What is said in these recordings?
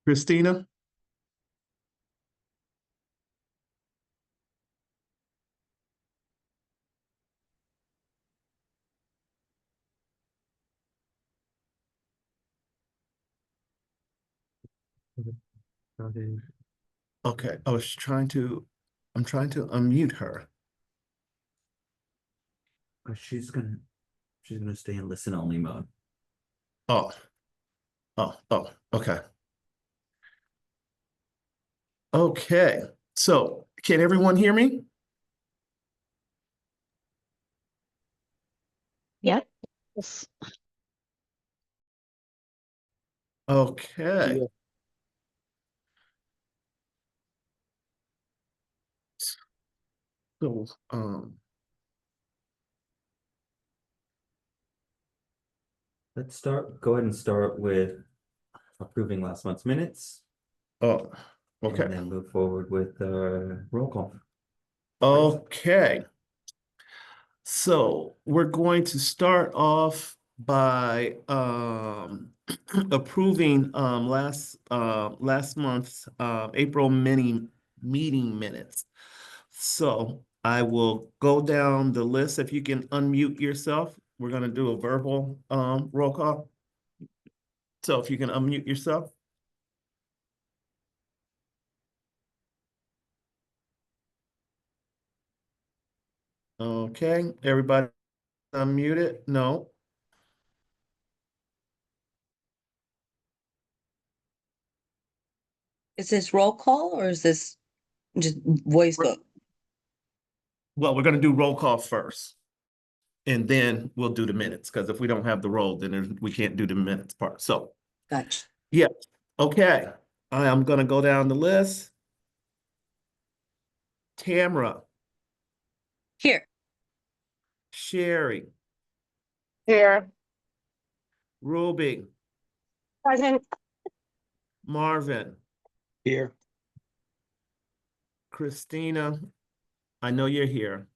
Christina? Okay, I'm trying to unmute her. She's gonna stay in listen only mode. Oh, okay. Okay, so can everyone hear me? Yep. Okay. Yeah. So, Let's go ahead and start with approving last month's minutes. oh, okay. And then move forward with roll call. Okay. So we're going to start off by approving last month's April meeting minutes. So I will go down the list. If you can unmute yourself, we're going to do a verbal roll call. So if you can unmute yourself. Okay, everybody unmuted? No. Is this roll call or is this just voice vote? Well, we're going to do roll call first. And then we'll do the minutes, because if we don't have the roll, then we can't do the minutes part. So, Gotcha. yeah. Okay. I am going to go down the list. Tamara. Here. Sherry. Here. Ruby. Present. Marvin. Here. Christina. I know you're here.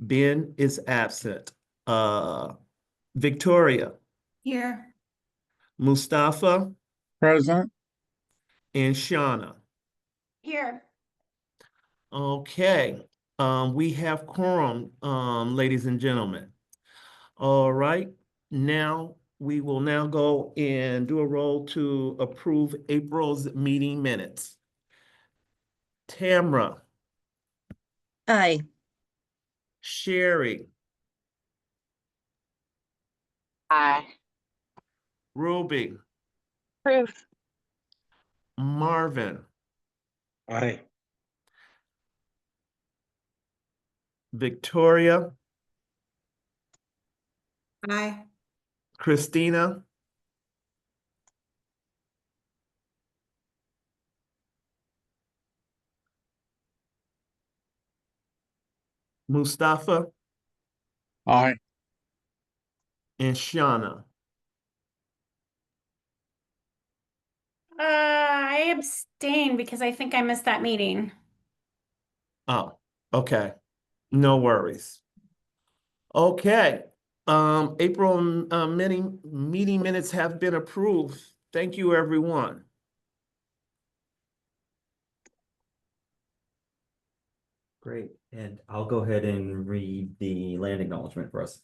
Ben is absent. Victoria. Here. Mustafa. Present. And Shauna. Here. Okay. We have quorum, ladies and gentlemen. All right. Now we will now go and do a roll to approve April's meeting minutes. Tamara. Aye. Sherry. Aye. Ruby. Proof. Marvin. Aye. Victoria. Aye. Christina. Mustafa. Aye. And Shauna. I abstain because I think I missed that meeting. Oh, okay. No worries. Okay. April meeting minutes have been approved. Thank you, everyone. Great. And I'll go ahead and read the land acknowledgement for us.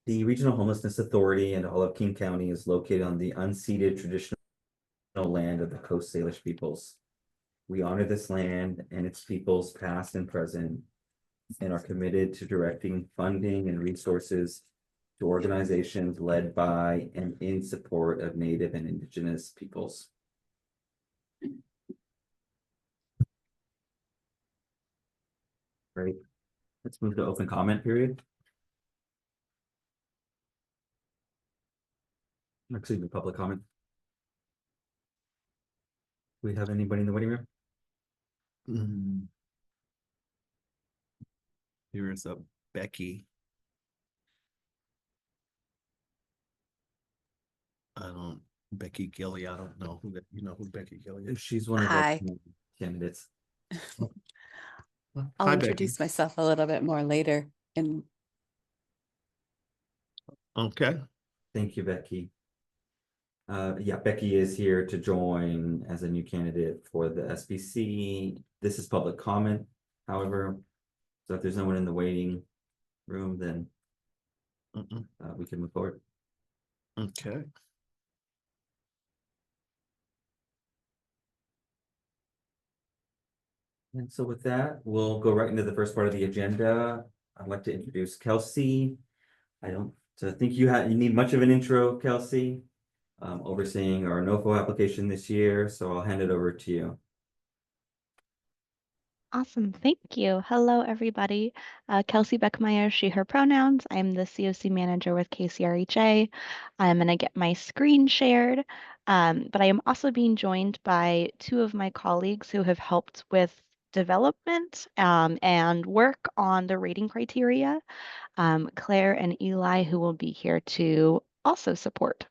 The Regional Homelessness Authority and all of King County is located on the unceded traditional land of the Coast Salish peoples. We honor this land and its peoples past and present, and are committed to directing funding and resources to organizations led by and in support of Native and Indigenous peoples. Great. Let's move to open comment period. Excuse me, public comment. Do we have anybody in the waiting room? Here is a Becky. Becky Gilly. I don't know who that. You know who Becky Gilly is? She's one of Hi. our candidates. I'll Hi, Becky. introduce myself a little bit more later. And Okay, Thank you, Becky. Yeah, Becky is here to join as a new candidate for the SBC. This is public comment, however, so if there's no one in the waiting room, then we can move forward. okay. And so with that, we'll go right into the first part of the agenda. I'd like to introduce Kelsey. I don't think you need much of an intro, Kelsey. Overseeing our NOFO application this year, so I'll hand it over to you. Awesome. Thank you. Hello, everybody. Kelsey Beckmeyer, she, her pronouns. I'm the COC manager with KCRHA. I'm going to get my screen shared, but I am also being joined by two of my colleagues who have helped with development and work on the rating criteria, Claire and Eli, who will be here to also support.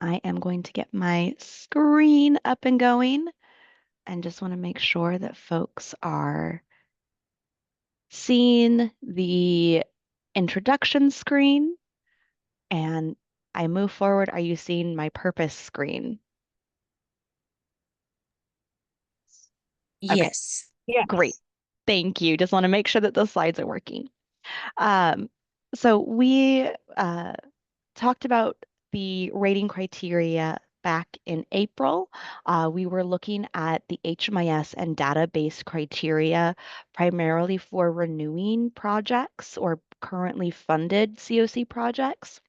I am going to get my screen up and going. And just want to make sure that folks are seeing the introduction screen. And I move forward. Are you seeing my purpose screen? Okay. yes, Yes. Great. Thank you. Just want to make sure that the slides are working. Um, so we talked about the rating criteria back in April. We were looking at the HMIS and database criteria primarily for renewing projects or currently funded COC projects.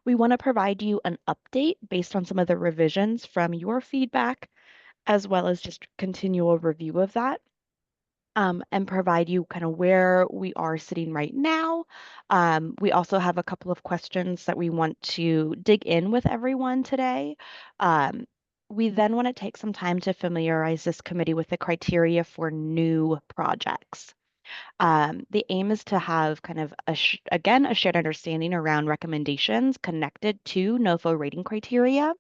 We want to provide you an update based on some of the revisions from your feedback, as well as just continual review of that. And provide you kind of where we are sitting right now. We also have a couple of questions that we want to dig in with everyone today. We then want to take some time to familiarize this committee with the criteria for new projects. The aim is to have kind of, again, a shared understanding around recommendations connected to NOFO rating criteria.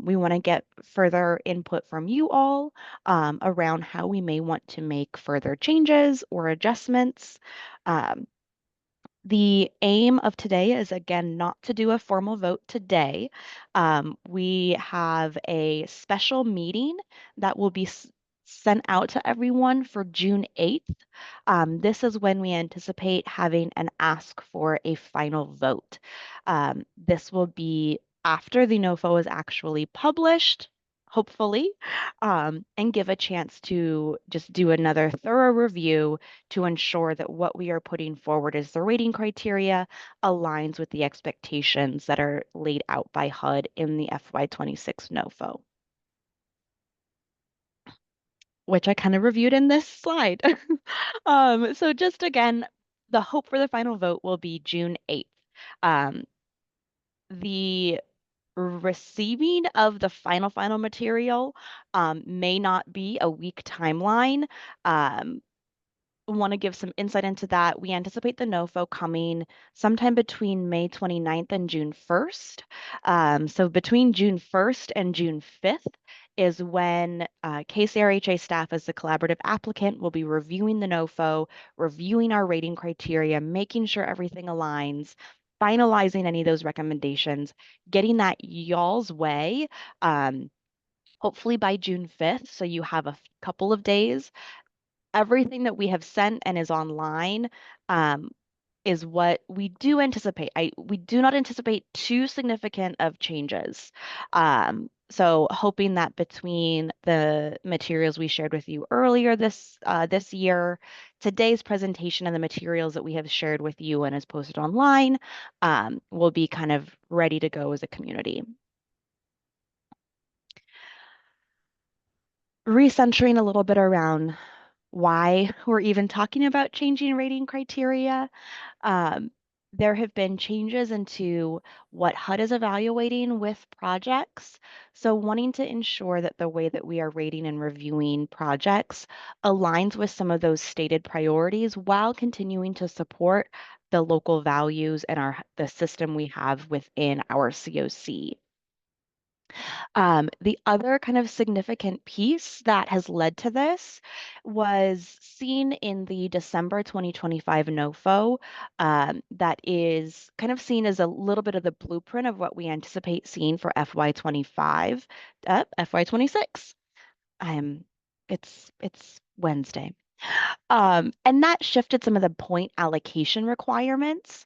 We want to get further input from you all around how we may want to make further changes or adjustments. Um, the aim of today is, again, not to do a formal vote today. We have a special meeting that will be sent out to everyone for June 8th. This is when we anticipate having an ask for a final vote. This will be after the NOFO is actually published, hopefully, and give a chance to just do another thorough review to ensure that what we are putting forward as the rating criteria aligns with the expectations that are laid out by HUD in the FY26 NOFO, which I kind of reviewed in this slide. So just again, the hope for the final vote will be June 8th. The receiving of the final material may not be a week timeline. Want to give some insight into that. We anticipate the NOFO coming sometime between May 29th and June 1st. So between June 1st and June 5th is when KCRHA staff as the collaborative applicant will be reviewing the NOFO, reviewing our rating criteria, making sure everything aligns, finalizing any of those recommendations, getting that y'all's way, hopefully by June 5th. So you have a couple of days. Everything that we have sent and is online is what we do anticipate. We do not anticipate too significant of changes. So hoping that between the materials we shared with you earlier this year, today's presentation and the materials that we have shared with you and is posted online, will be kind of ready to go as a community. Recentering a little bit around why we're even talking about changing rating criteria. There have been changes into what HUD is evaluating with projects. So wanting to ensure that the way that we are rating and reviewing projects aligns with some of those stated priorities while continuing to support the local values and the system we have within our COC. The other kind of significant piece that has led to this was seen in the December 2025 NOFO, that is kind of seen as a little bit of the blueprint of what we anticipate seeing for FY25, FY26. It's Wednesday. And that shifted some of the point allocation requirements.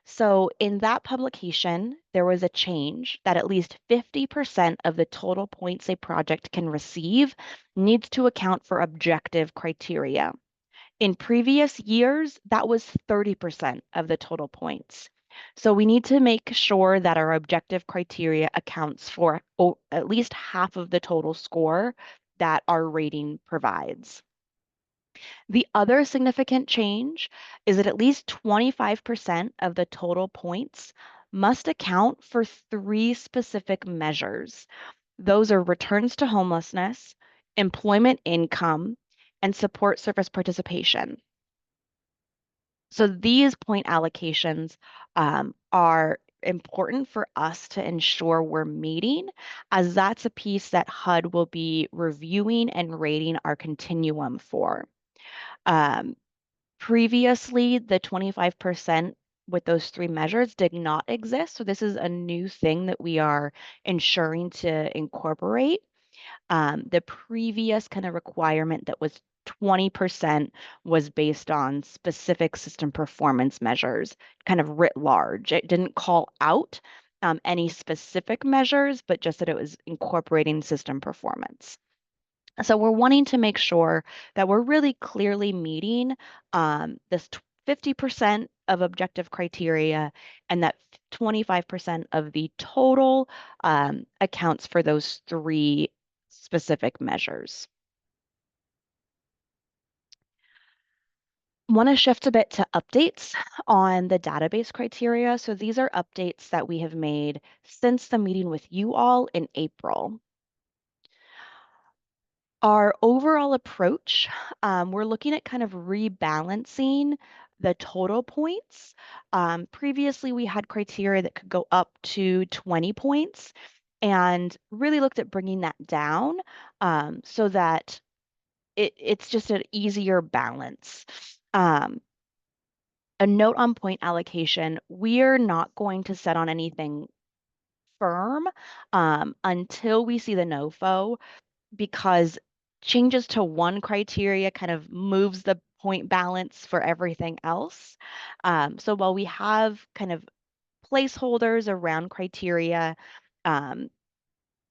So in that publication, there was a change that at least 50% of the total points a project can receive needs to account for objective criteria. In previous years, that was 30% of the total points. So we need to make sure that our objective criteria accounts for at least half of the total score that our rating provides. The other significant change is that at least 25% of the total points must account for three specific measures. Those are returns to homelessness, employment income, and support service participation. So these point allocations are important for us to ensure we're meeting, as that's a piece that HUD will be reviewing and rating our continuum for. Previously, the 25% with those three measures did not exist. So this is a new thing that we are ensuring to incorporate. The previous kind of requirement that was 20% was based on specific system performance measures, kind of writ large. It didn't call out any specific measures, but just that it was incorporating system performance. So we're wanting to make sure that we're really clearly meeting this 50% of objective criteria, and that 25% of the total accounts for those three specific measures. Want to shift a bit to updates on the database criteria. So these are updates that we have made since the meeting with you all in April. Our overall approach, we're looking at kind of rebalancing the total points. Previously, we had criteria that could go up to 20 points, and really looked at bringing that down so that it's just an easier balance. A note on point allocation, we're not going to set on anything firm until we see the NOFO, because changes to one criteria kind of moves the point balance for everything else. So while we have kind of placeholders around criteria,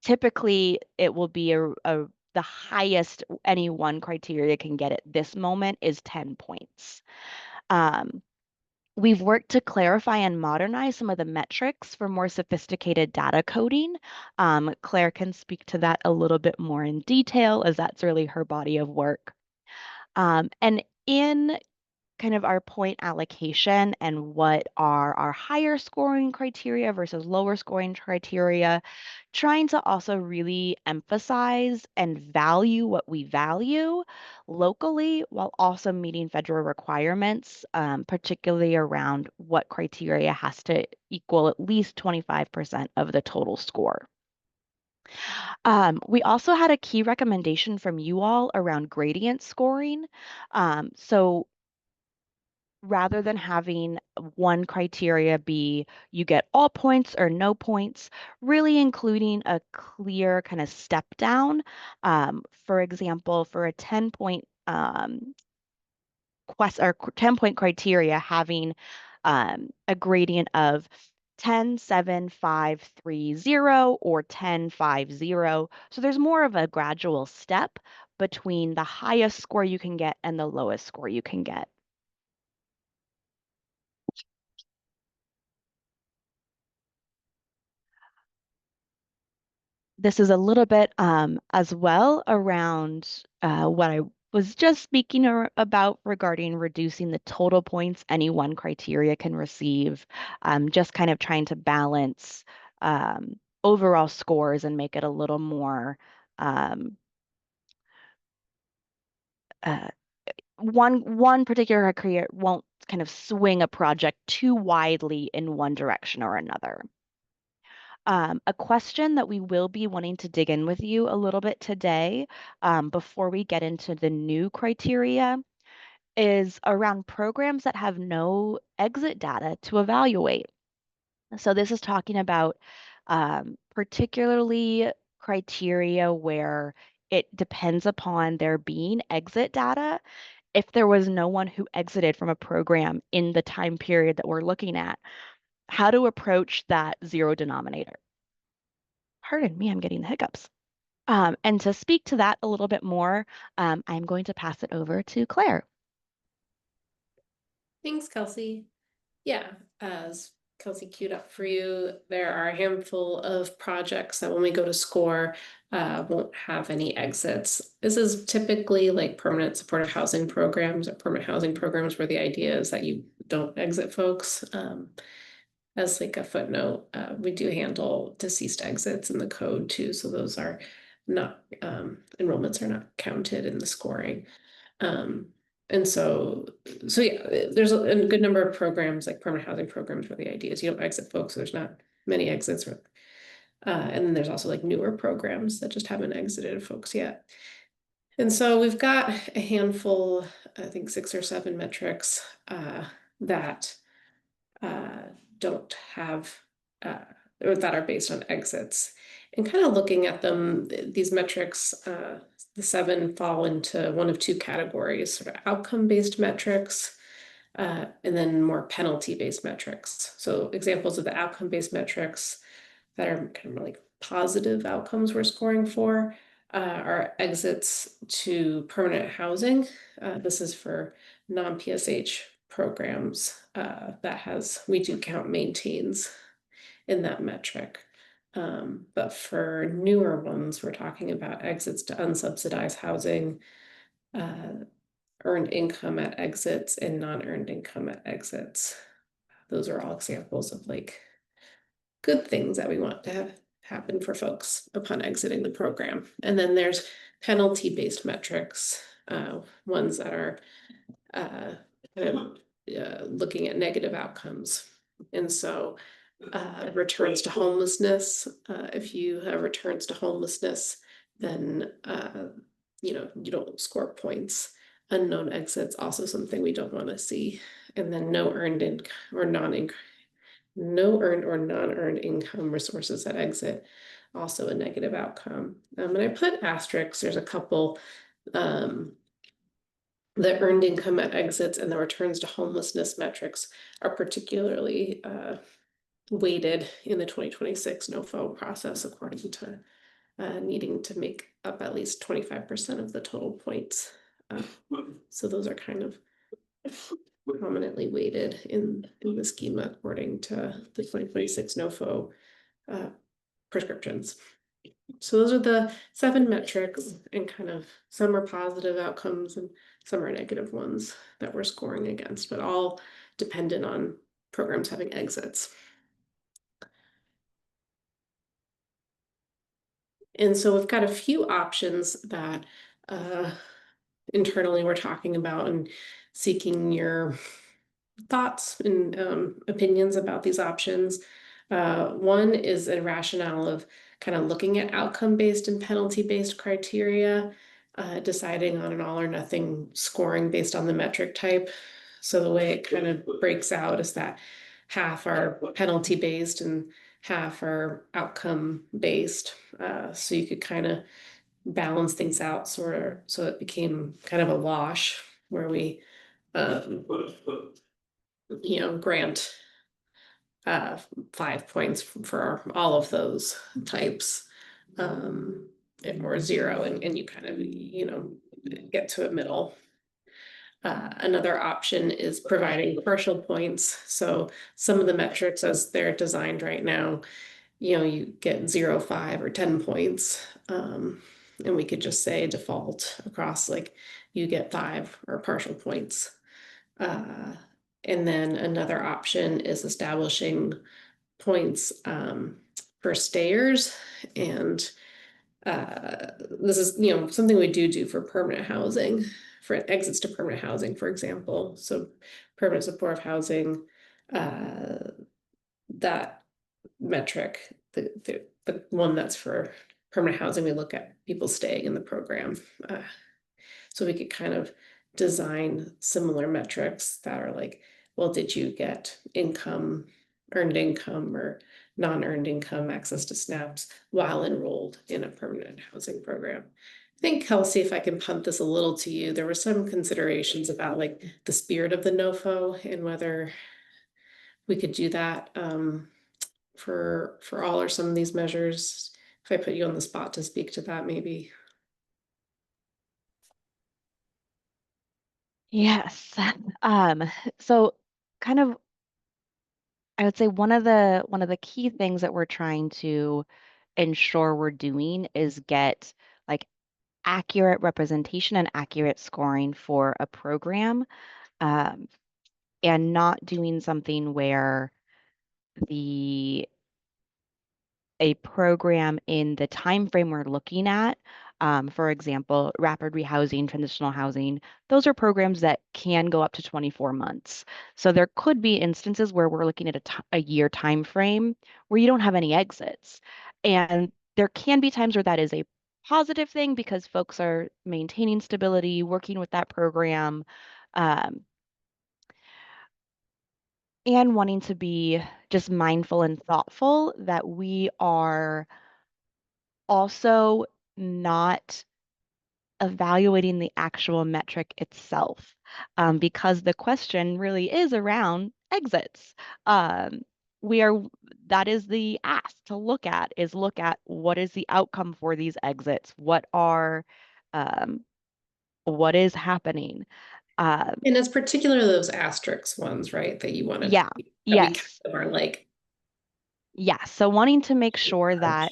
typically it will be the highest any one criteria can get at this moment is 10 points. We've worked to clarify and modernize some of the metrics for more sophisticated data coding. Claire can speak to that a little bit more in detail, as that's really her body of work. And in kind of our point allocation and what are our higher scoring criteria versus lower scoring criteria, trying to also really emphasize and value what we value locally while also meeting federal requirements, particularly around what criteria has to equal at least 25% of the total score. We also had a key recommendation from you all around gradient scoring. So rather than having one criteria be you get all points or no points, really including a clear kind of step down. For example, for a 10-point 10-point criteria, having a gradient of 10, 7, 5, 3, 0 or 10, 5, 0. So there's more of a gradual step between the highest score you can get and the lowest score you can get. This is a little bit as well around what I was just speaking about regarding reducing the total points any one criteria can receive, just kind of trying to balance overall scores and make it a little more one particular criteria won't kind of swing a project too widely in one direction or another. A question that we will be wanting to dig in with you a little bit today, before we get into the new criteria, is around programs that have no exit data to evaluate. So this is talking about particularly criteria where it depends upon there being exit data. If there was no one who exited from a program in the time period that we're looking at, how to approach that zero denominator. Pardon me, I'm getting the hiccups. And to speak to that a little bit more, I'm going to pass it over to Claire. Thanks, Kelsey. Yeah, as Kelsey queued up for you, there are a handful of projects that when we go to score, won't have any exits. This is typically like permanent supportive housing programs or permanent housing programs where the idea is that you don't exit folks. As like a footnote, we do handle deceased exits in the code too, so those are not, enrollments are not counted in the scoring. And so yeah, there's a good number of programs like permanent housing programs where the idea is you don't exit folks, so there's not many exits. And then there's also like newer programs that just haven't exited folks yet. And so we've got a handful, I think 6 or 7 metrics that don't have, or that are based on exits. And kind of looking at them, these metrics, the 7 fall into one of 2 categories, sort of outcome-based metrics, and then more penalty-based metrics. So examples of the outcome-based metrics that are kind of like positive outcomes we're scoring for are exits to permanent housing. This is for non-PSH programs we do count maintains in that metric. But for newer ones, we're talking about exits to unsubsidized housing, earned income at exits, and non-earned income at exits. Those are all examples of like good things that we want to have happen for folks upon exiting the program. And then there's penalty-based metrics, ones that are looking at negative outcomes. And so returns to homelessness, if you have returns to homelessness, then you don't score points. Unknown exits, also something we don't want to see. And then no earned or non-earned income resources at exit, also a negative outcome. And I put asterisks, there's a couple, the earned income at exits and the returns to homelessness metrics are particularly weighted in the 2026 NOFO process according to needing to make up at least 25% of the total points. So those are kind of prominently weighted in the schema according to the 2026 NOFO prescriptions. So those are the 7 metrics, and kind of some are positive outcomes and some are negative ones that we're scoring against, but all dependent on programs having exits. And so we've got a few options that internally we're talking about and seeking your thoughts and opinions about these options. One is a rationale of kind of looking at outcome-based and penalty-based criteria, deciding on an all or nothing scoring based on the metric type. So the way it kind of breaks out is that half are penalty-based and half are outcome-based. So you could kind of balance things out so it became kind of a wash where we grant 5 points for all of those types, or 0, and you kind of get to a middle. Another option is providing partial points. So some of the metrics as they're designed right now, you get 0, 5, or 10 points. And we could just say default across, like you get 5 or partial points. And then another option is establishing points for stayers. And this is, something we do for permanent housing, for exits to permanent housing, for example. So permanent supportive housing, that metric, the one that's for permanent housing, we look at people staying in the program. So we could kind of design similar metrics that are like, well, did you get income, earned income or non-earned income, access to SNAPs while enrolled in a permanent housing program? I think, Kelsey, if I can punt this a little to you, there were some considerations about like the spirit of the NOFO and whether we could do that for all or some of these measures. If I put you on the spot to speak to that, maybe. Yes. So kind of, I would say one of the key things that we're trying to ensure we're doing is get like accurate representation and accurate scoring for a program, um, and not doing something where the a program in the time frame we're looking at, for example, rapid rehousing, transitional housing, those are programs that can go up to 24 months. So there could be instances where we're looking at a year time frame where you don't have any exits. And there can be times where that is a positive thing because folks are maintaining stability, working with that program, um, and wanting to be just mindful and thoughtful that we are also not evaluating the actual metric itself, because the question really is around exits. Um, we are that is the ask to look at what is the outcome for these exits, um, what is happening. And it's particularly those asterisk ones, right? That you want to, Yeah, that we kind yes, of are like, yeah. So wanting to make sure that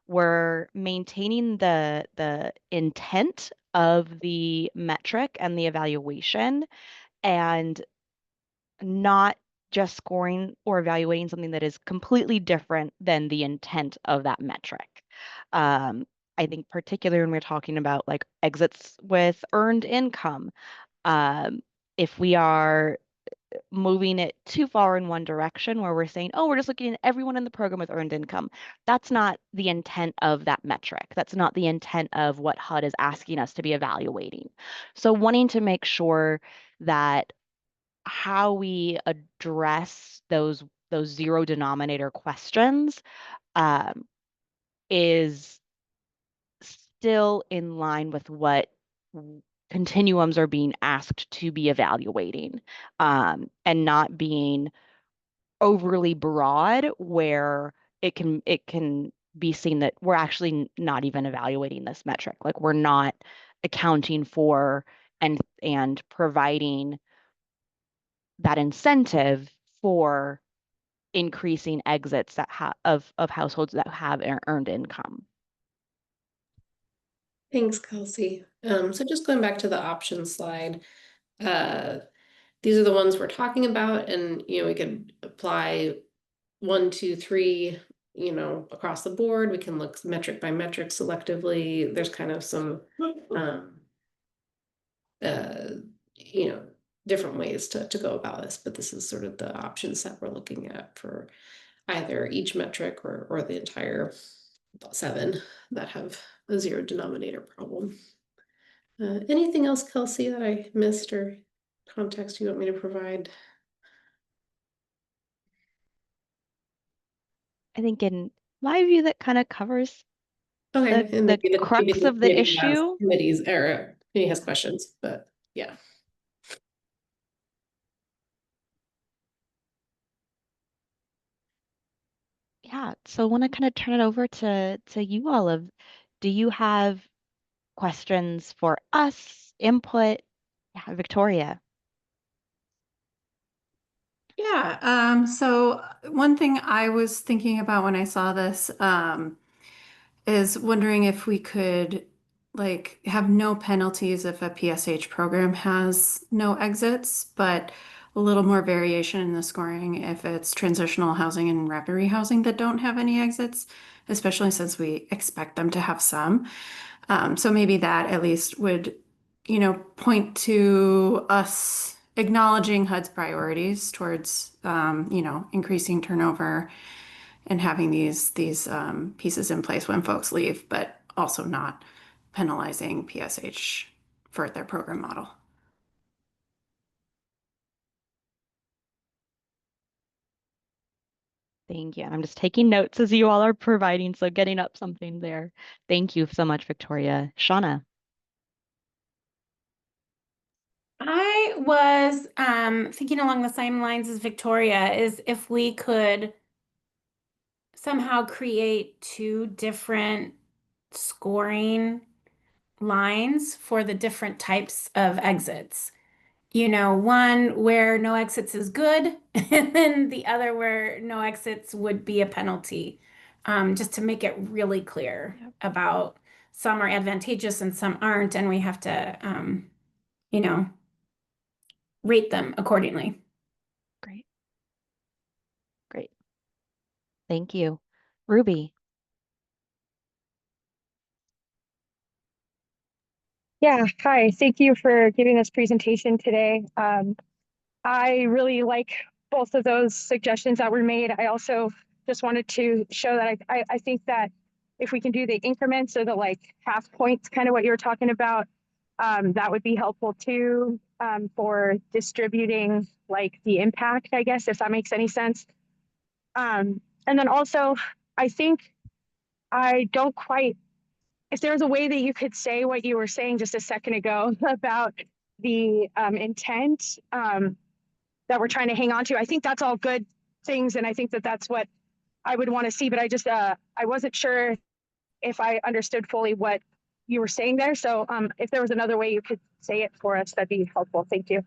we're maintaining the intent of the metric and the evaluation, and not just scoring or evaluating something that is completely different than the intent of that metric. Um, I think particularly when we're talking about like exits with earned income, um, if we are moving it too far in one direction where we're saying, oh, we're just looking at everyone in the program with earned income. That's not the intent of that metric. That's not the intent of what HUD is asking us to be evaluating. So wanting to make sure that how we address those zero denominator questions, um, is still in line with what continuums are being asked to be evaluating, and not being overly broad where it can be seen that we're actually not even evaluating this metric. Like we're not accounting for and providing that incentive for increasing exits of households that have earned income. thanks, Kelsey. So just going back to the option slide, uh, these are the ones we're talking about, and we could apply 1, 2, 3, across the board. We can look metric by metric selectively. There's kind of some uh, different ways to go about this, but this is sort of the options that we're looking at for either each metric or the entire 7 that have a zero denominator problem. Anything else, Kelsey, that I missed or context you want me to provide? I think in my view, that kind of covers Okay, and the maybe crux the of the committee has issue. committees or maybe has questions, but yeah. Yeah, so I want to kind of turn it over to you all. Do you have questions for us, input? Yeah, Victoria. Yeah, so one thing I was thinking about when I saw this, is wondering if we could like have no penalties if a PSH program has no exits, but a little more variation in the scoring if it's transitional housing and rapid rehousing that don't have any exits, especially since we expect them to have some. So maybe that at least would, point to us acknowledging HUD's priorities towards, increasing turnover and having these pieces in place when folks leave, but also not penalizing PSH for their program model. Thank you. And I'm just taking notes as you all are providing, so getting up something there. Thank you so much, Victoria. Shauna. I was thinking along the same lines as Victoria, is if we could somehow create two different scoring lines for the different types of exits. You know, one where no exits is good, and then the other where no exits would be a penalty. Just to make it really clear about some are advantageous and some aren't, and we have to, you know, rate them accordingly. Great. Great. Thank you. Ruby. Yeah, hi. Thank you for giving this presentation today. I really like both of those suggestions that were made. I also just wanted to show that I think that if we can do the increments or the like half points, kind of what you were talking about, that would be helpful too, for distributing like the impact, I guess, if that makes any sense. And then also, I think I don't quite, if there's a way that you could say what you were saying just a second ago about the intent that we're trying to hang on to, I think that's all good things. And I think that that's what I would want to see, but I just, I wasn't sure if I understood fully what you were saying there. So if there was another way you could say it for us, that'd be helpful. Thank you.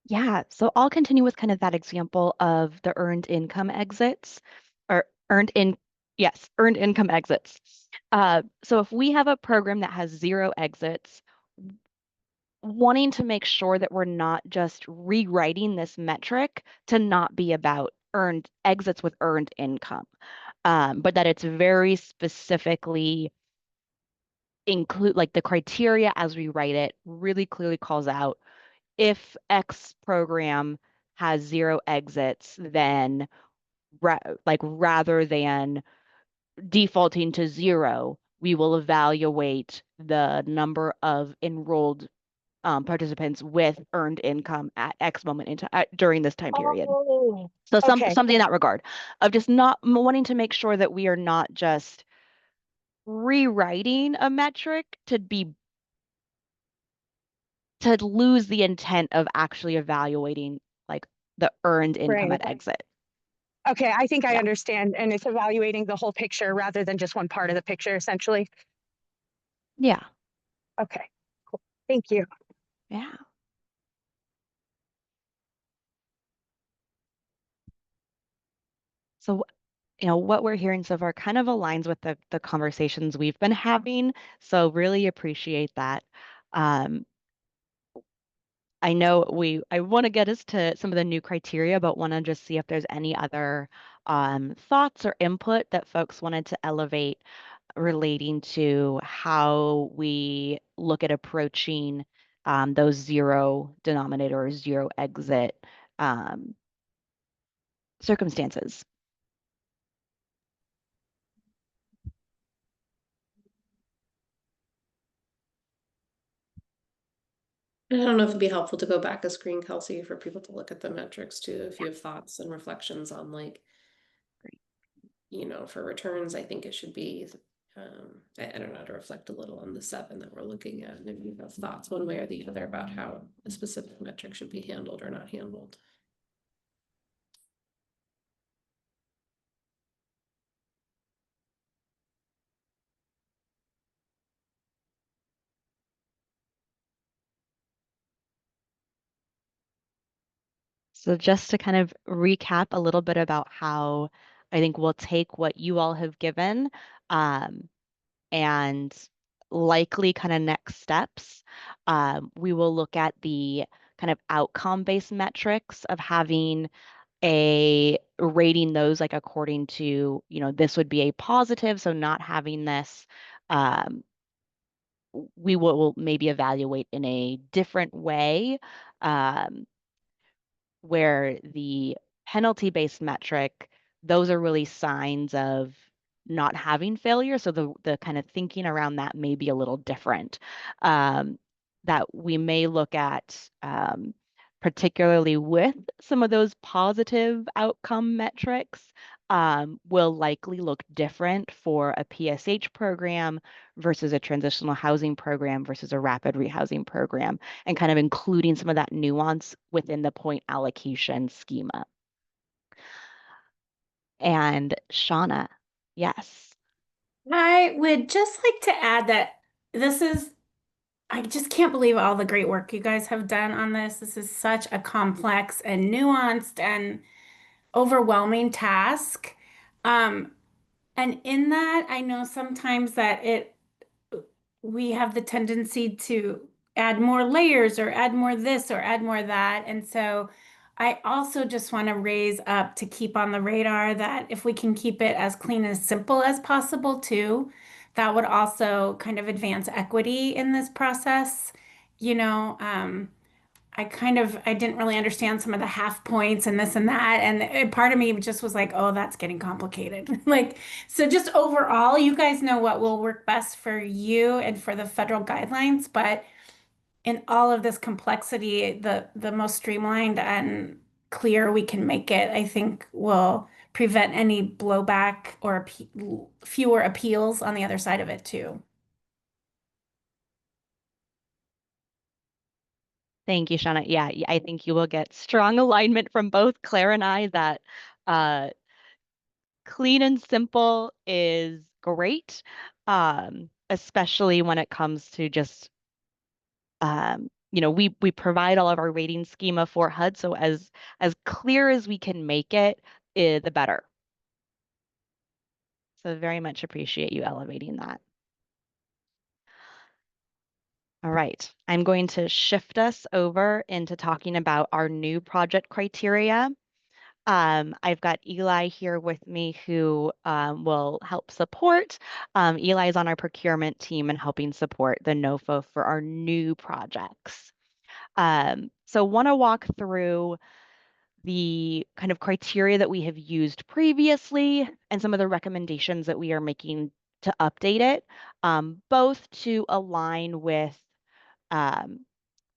Yeah, so I'll continue with kind of that example of the earned income exits or earned income exits. So if we have a program that has 0 exits, wanting to make sure that we're not just rewriting this metric to not be about earned exits with earned income, but that it's very specifically include like the criteria as we write it really clearly calls out if X program has 0 exits, then rather than defaulting to 0, we will evaluate the number of enrolled participants with earned income at X moment during this time period. Oh, So okay. something in that regard of just not wanting to make sure that we are not just rewriting a metric to lose the intent of actually evaluating like the earned income Right. at exit. Okay, I think I Yeah. understand. And it's evaluating the whole picture rather than just one part of the picture, essentially. Yeah. Okay, cool. Thank you. Yeah. So, what we're hearing so far kind of aligns with the conversations we've been having. So really appreciate that. I know I want to get us to some of the new criteria, but want to just see if there's any other thoughts or input that folks wanted to elevate relating to how we look at approaching those 0 denominator or 0 exit circumstances. I don't know if it'd be helpful to go back a screen, Kelsey, for people to look at the metrics too, if you have thoughts and reflections on like, for returns, I think it should be, I don't know, to reflect a little on the 7 that we're looking at, and if you have thoughts one way or the other about how a specific metric should be handled or not handled. So just to kind of recap a little bit about how I think we'll take what you all have given and likely kind of next steps. We will look at the kind of outcome-based metrics of having a rating those like according to, this would be a positive, so not having this, we will maybe evaluate in a different way. Where the penalty-based metric those are really signs of not having failure. So the kind of thinking around that may be a little different. That we may look at, particularly with some of those positive outcome metrics, will likely look different for a PSH program versus a transitional housing program versus a rapid rehousing program, and kind of including some of that nuance within the point allocation schema. And Shauna, yes. I would just like to add that I just can't believe all the great work you guys have done on this. This is such a complex and nuanced and overwhelming task. Um, and in that, I know sometimes that we have the tendency to add more layers or add more this or add more that. And so I also just want to raise up to keep on the radar that if we can keep it as clean and simple as possible too, that would also kind of advance equity in this process. You know, I didn't really understand some of the half points and this and that. And part of me just was like, oh, that's getting complicated. Like, so just overall, you guys know what will work best for you and for the federal guidelines. But in all of this complexity, the most streamlined and clear we can make it, I think will prevent any blowback or fewer appeals on the other side of it too. Thank you, Shauna. Yeah, I think you will get strong alignment from both Claire and I that uh, clean and simple is great, especially when it comes to just, we provide all of our rating schema for HUD, so as clear as we can make it, the better. So very much appreciate you elevating that. All right, I'm going to shift us over into talking about our new project criteria. I've got Eli here with me who will help support. Eli is on our procurement team and helping support the NOFO for our new projects. So want to walk through the kind of criteria that we have used previously and some of the recommendations that we are making to update it, both to align with um,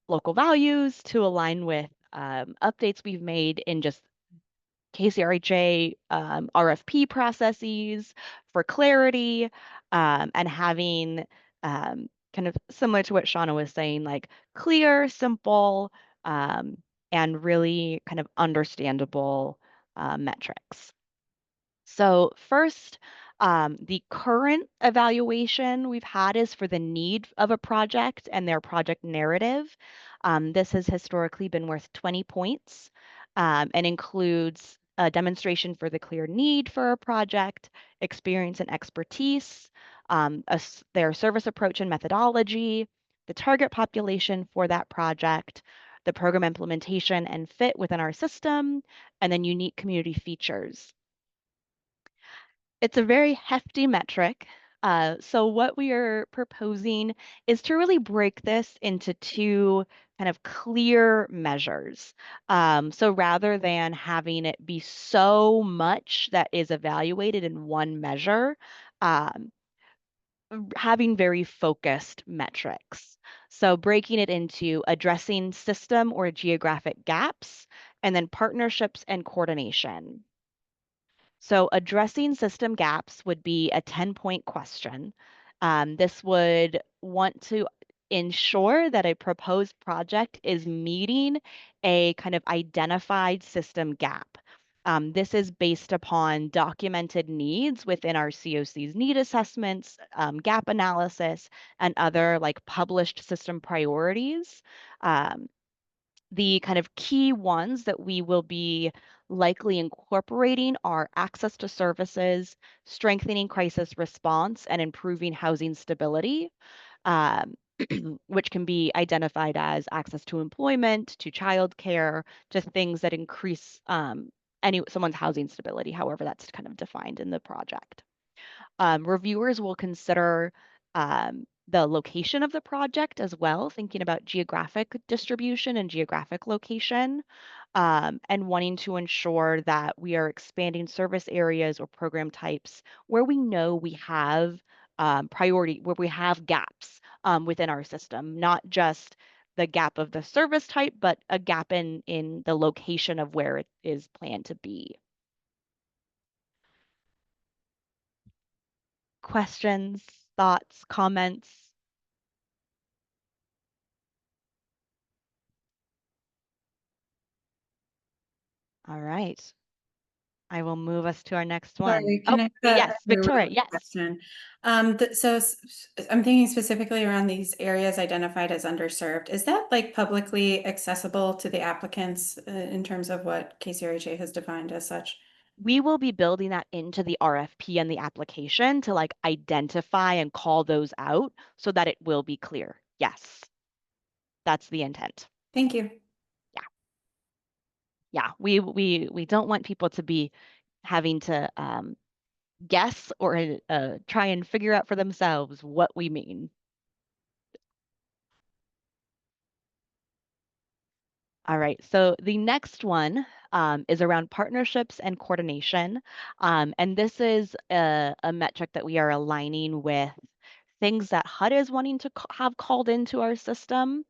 local values, to align with updates we've made in just KCRHA RFP processes for clarity, and having kind of similar to what Shauna was saying, like clear, simple, um, and really kind of understandable metrics. So first, the current evaluation we've had is for the need of a project and their project narrative. This has historically been worth 20 points, and includes a demonstration for the clear need for a project, experience and expertise, their service approach and methodology, the target population for that project, the program implementation and fit within our system, and then unique community features. It's a very hefty metric. So what we are proposing is to really break this into two kind of clear measures. So rather than having it be so much that is evaluated in one measure, um, having very focused metrics. So breaking it into addressing system or geographic gaps, and then partnerships and coordination. So addressing system gaps would be a 10-point question. This would want to ensure that a proposed project is meeting a kind of identified system gap. This is based upon documented needs within our COC's need assessments, gap analysis, and other like published system priorities. The kind of key ones that we will be likely incorporating are access to services, strengthening crisis response, and improving housing stability, um, which can be identified as access to employment, to childcare, to things that increase someone's housing stability, however that's kind of defined in the project. Reviewers will consider the location of the project as well, thinking about geographic distribution and geographic location. and wanting to ensure that we are expanding service areas or program types where we know we have priority, where we have gaps within our system, not just the gap of the service type, but a gap in the location of where it is planned to be. Questions, thoughts, comments? All right. I will move us to our next one. Sorry, Oh, can I yes, ask a really Victoria, quick yes. question? I'm thinking specifically around these areas identified as underserved. Is that like publicly accessible to the applicants in terms of what KCRHA has defined as such? We will be building that into the RFP and the application to like identify and call those out so that it will be clear. Yes, that's the intent. Thank you. Yeah, we don't want people to be having to guess or try and figure out for themselves what we mean. All right, so the next one is around partnerships and coordination. And this is a metric that we are aligning with things that HUD is wanting to have called into our system.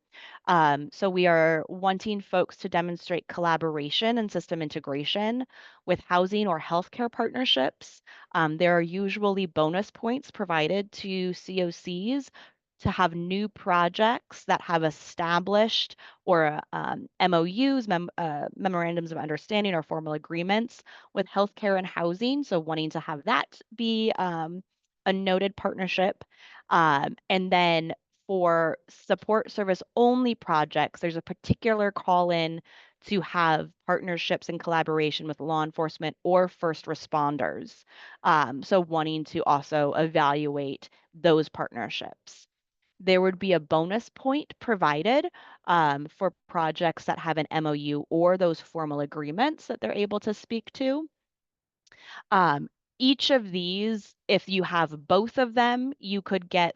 So we are wanting folks to demonstrate collaboration and system integration with housing or healthcare partnerships. There are usually bonus points provided to COCs to have new projects that have established or MOUs, memorandums of understanding or formal agreements with healthcare and housing. So wanting to have that be a noted partnership. And then for support service only projects, there's a particular call in to have partnerships and collaboration with law enforcement or first responders. So wanting to also evaluate those partnerships. There would be a bonus point provided for projects that have an MOU or those formal agreements that they're able to speak to. Each of these, if you have both of them, you could get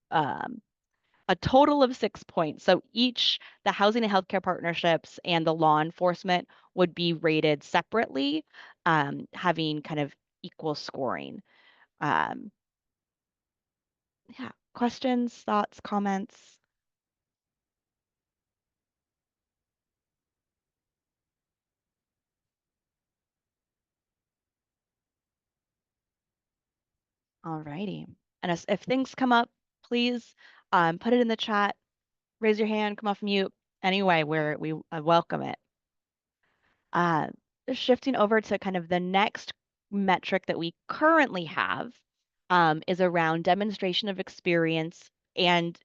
a total of 6 points. So each, the housing and healthcare partnerships and the law enforcement would be rated separately, having kind of equal scoring. Yeah, questions, thoughts, comments? All righty. And if things come up, please put it in the chat, raise your hand, come off mute. Anyway, we welcome it. Shifting over to kind of the next metric that we currently have is around demonstration of experience and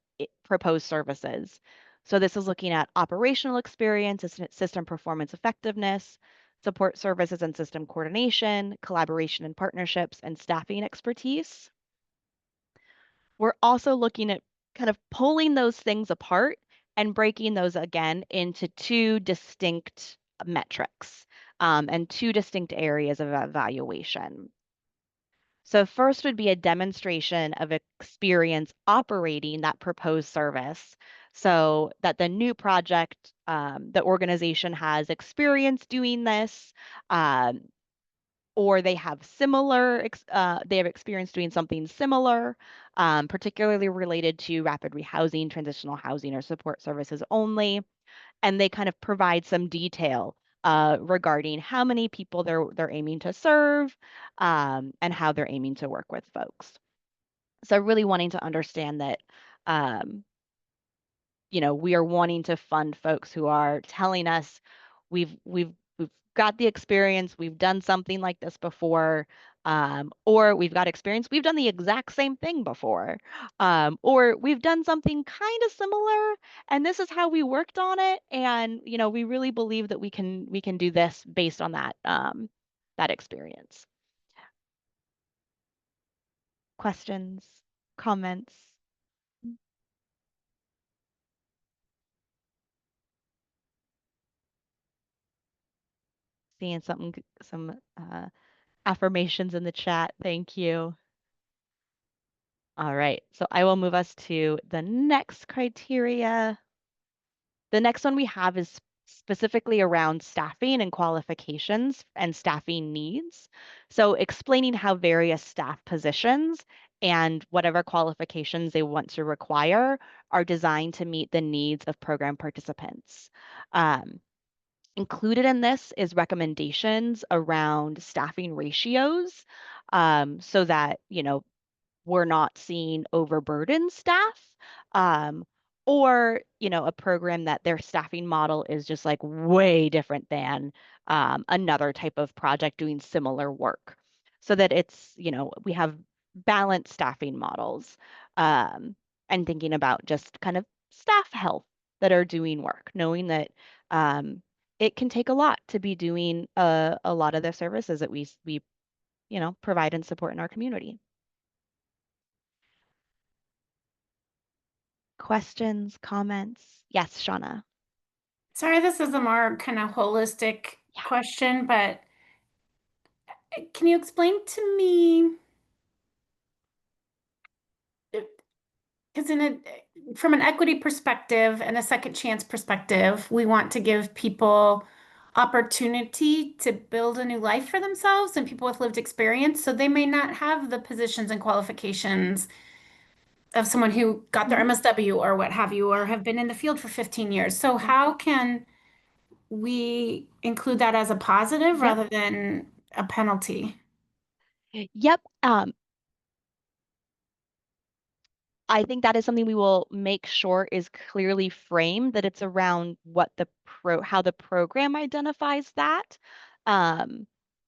proposed services. So this is looking at operational experience, system performance effectiveness, support services and system coordination, collaboration and partnerships, and staffing expertise. We're also looking at kind of pulling those things apart and breaking those again into two distinct metrics and two distinct areas of evaluation. So first would be a demonstration of experience operating that proposed service so that the new project, the organization has experience doing this, or they have experience doing something similar, particularly related to rapid rehousing, transitional housing, or support services only. And they kind of provide some detail regarding how many people they're aiming to serve and how they're aiming to work with folks. So really wanting to understand that we are wanting to fund folks who are telling us we've got the experience, we've done something like this before, or we've got experience, we've done the exact same thing before, or we've done something kind of similar, and this is how we worked on it, and we really believe that we can do this based on that experience. Questions, comments? Seeing some affirmations in the chat. Thank you. All right, so I will move us to the next criteria. The next one we have is specifically around staffing and qualifications and staffing needs. So explaining how various staff positions and whatever qualifications they want to require are designed to meet the needs of program participants. Included in this is recommendations around staffing ratios, so that, we're not seeing overburdened staff, um, or, a program that their staffing model is just like way different than another type of project doing similar work. So that it's, we have balanced staffing models, and thinking about just kind of staff health that are doing work, knowing that it can take a lot to be doing a lot of the services that we provide and support in our community. Questions, comments? Yes, Shauna. Sorry, this is a more kind of holistic Yeah. question, but can you explain to me? Because from an equity perspective and a second chance perspective, we want to give people opportunity to build a new life for themselves and people with lived experience. So they may not have the positions and qualifications of someone who got their MSW or what have you, or have been in the field for 15 years. So how can we include that as a positive Yep. rather than a penalty? Yep. I think that is something we will make sure is clearly framed, that it's around what how the program identifies that. Um,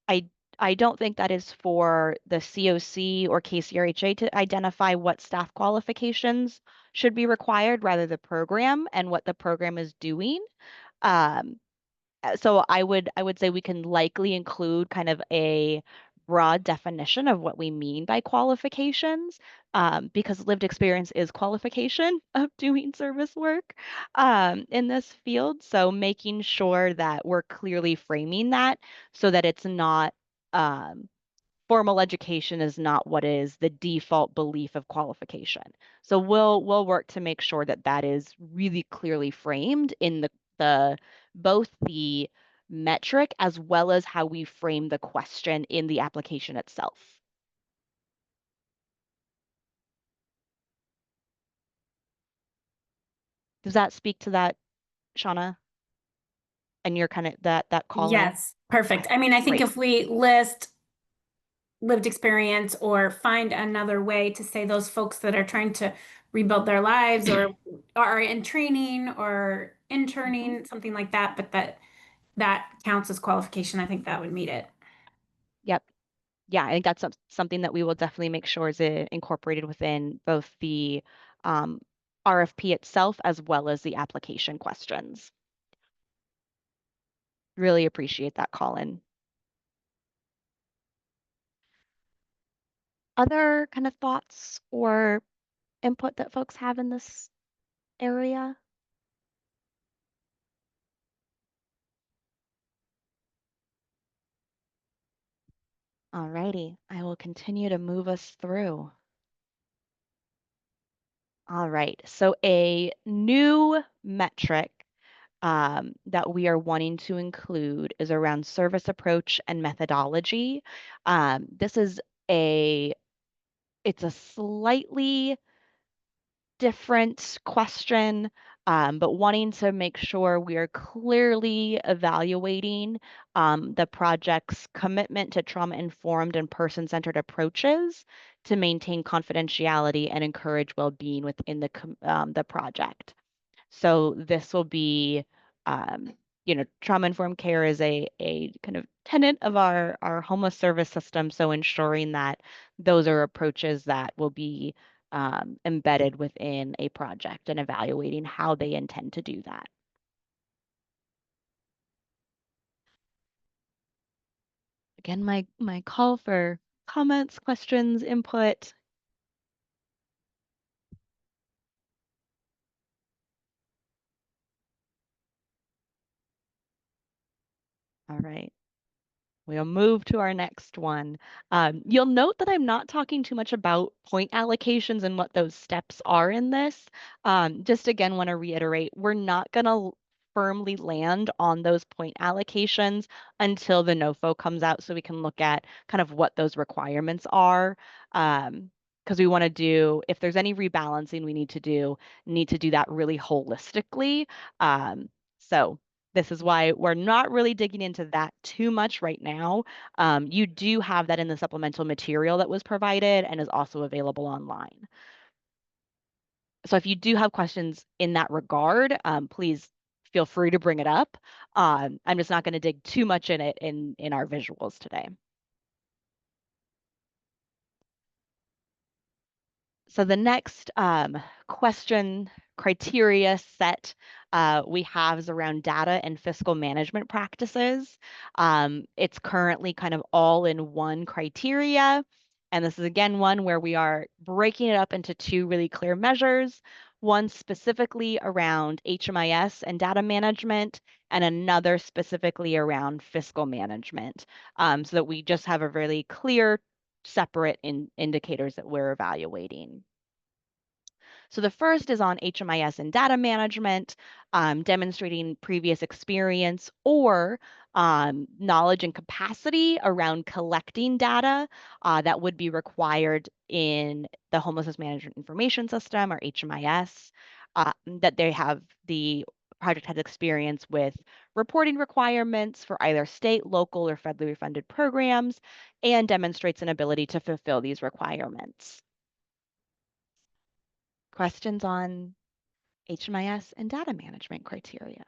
I I don't think that is for the COC or KCRHA to identify what staff qualifications should be required, rather the program and what the program is doing. Um, so I would say we can likely include kind of a broad definition of what we mean by qualifications, because lived experience is qualification of doing service work in this field. So making sure that we're clearly framing that so that it's not, formal education is not what is the default belief of qualification. So we'll work to make sure that that is really clearly framed in the both the metric as well as how we frame the question in the application itself. Does that speak to that, Shauna? And you're kind of that call in? Yes, perfect. I mean, I think Great. if we list lived experience or find another way to say those folks that are trying to rebuild their lives or are in training or interning, something like that, but that counts as qualification, I think that would meet it. Yep. Yeah, I think that's something that we will definitely make sure is incorporated within both the um, RFP itself as well as the application questions. Really appreciate that, Colin. Other kind of thoughts or input that folks have in this area? Alrighty, I will continue to move us through. All right, so a new metric that we are wanting to include is around service approach and methodology. This is it's a slightly different question, but wanting to make sure we are clearly evaluating the project's commitment to trauma-informed and person-centered approaches to maintain confidentiality and encourage well-being within the project. So this will be, trauma-informed care is a kind of tenet of our homeless service system. So ensuring that those are approaches that will be embedded within a project and evaluating how they intend to do that. Again, my call for comments, questions, input. All right. We'll move to our next one. You'll note that I'm not talking too much about point allocations and what those steps are in this. Just again, want to reiterate, we're not going to firmly land on those point allocations until the NOFO comes out so we can look at kind of what those requirements are. Because we want to do, if there's any rebalancing we need to do that really holistically. So this is why we're not really digging into that too much right now. You do have that in the supplemental material that was provided and is also available online. So if you do have questions in that regard, please feel free to bring it up. I'm just not going to dig too much in it in our visuals today. So the next question criteria set we have is around data and fiscal management practices. It's currently kind of all in one criteria. And this is again one where we are breaking it up into two really clear measures, one specifically around HMIS and data management, and another specifically around fiscal management, so that we just have a really clear separate indicators that we're evaluating. So the first is on HMIS and data management, demonstrating previous experience or knowledge and capacity around collecting data that would be required in the Homelessness Management Information System, or HMIS, that the project has experience with reporting requirements for either state, local, or federally funded programs, and demonstrates an ability to fulfill these requirements. Questions on HMIS and data management criteria?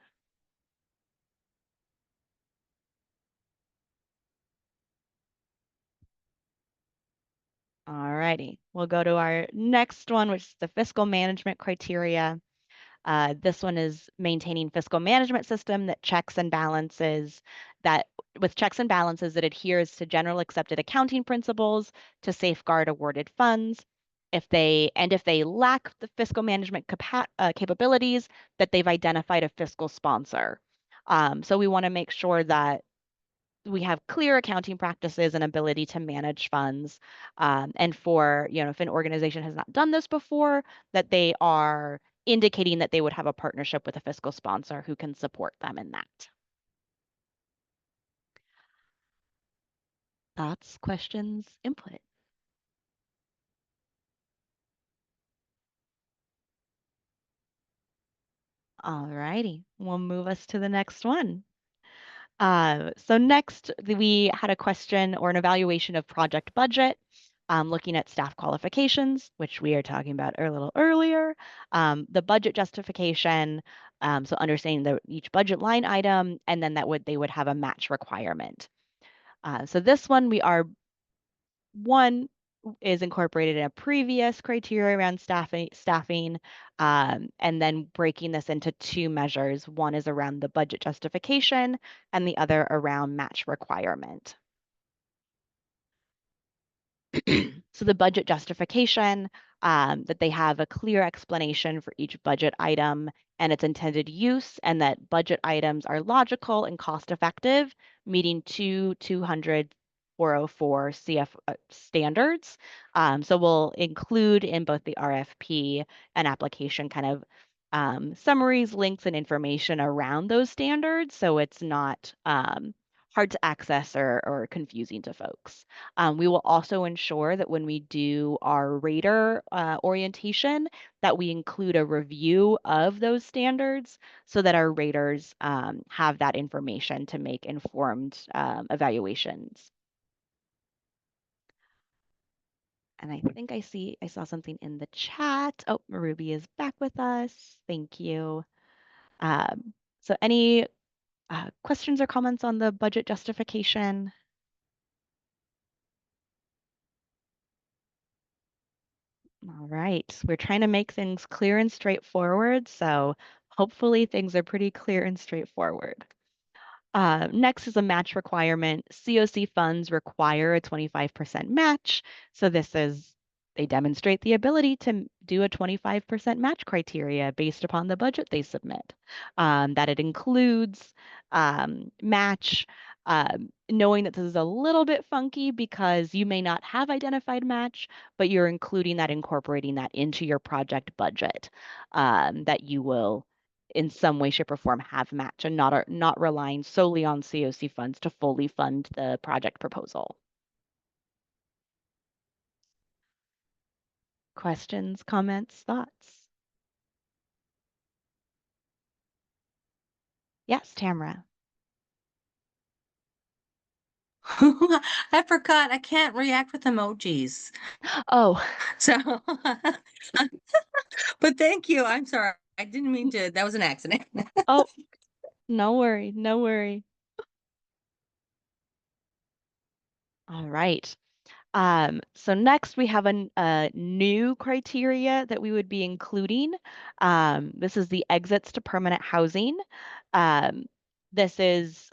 All righty, we'll go to our next one, which is the fiscal management criteria. This one is maintaining fiscal management system that checks and balances that adheres to general accepted accounting principles to safeguard awarded funds. If they lack the fiscal management capabilities, that they've identified a fiscal sponsor. So we want to make sure that we have clear accounting practices and ability to manage funds. And for, if an organization has not done this before, that they are indicating that they would have a partnership with a fiscal sponsor who can support them in that. Thoughts, questions, input? All righty, we'll move us to the next one. So next, we had a question or an evaluation of project budget, looking at staff qualifications, which we are talking about a little earlier, the budget justification, so understanding each budget line item, and then they would have a match requirement. So this one one is incorporated in a previous criteria around staffing, and then breaking this into two measures. One is around the budget justification and the other around match requirement. So the budget justification, that they have a clear explanation for each budget item and its intended use, and that budget items are logical and cost effective, meeting 200 404 CF standards. So we'll include in both the RFP and application kind of summaries, links, and information around those standards, so it's not hard to access or confusing to folks. We will also ensure that when we do our rater orientation, that we include a review of those standards so that our raters have that information to make informed evaluations. And I think I saw something in the chat. Oh, Ruby is back with us. Thank you. So any questions or comments on the budget justification? All right, we're trying to make things clear and straightforward, so hopefully things are pretty clear and straightforward. Next is a match requirement. COC funds require a 25% match. So they demonstrate the ability to do a 25% match criteria based upon the budget they submit. That it includes match, knowing that this is a little bit funky because you may not have identified match, but you're incorporating that into your project budget, that you will in some way, shape, or form have match and not relying solely on COC funds to fully fund the project proposal. Questions, comments, thoughts? Yes, Tamara. I forgot I can't react with emojis. Oh, So, but thank you. I'm sorry. I didn't mean to. That was an accident. oh, no worry, no worry. All right. So next we have a new criteria that we would be including. This is the exits to permanent housing. This is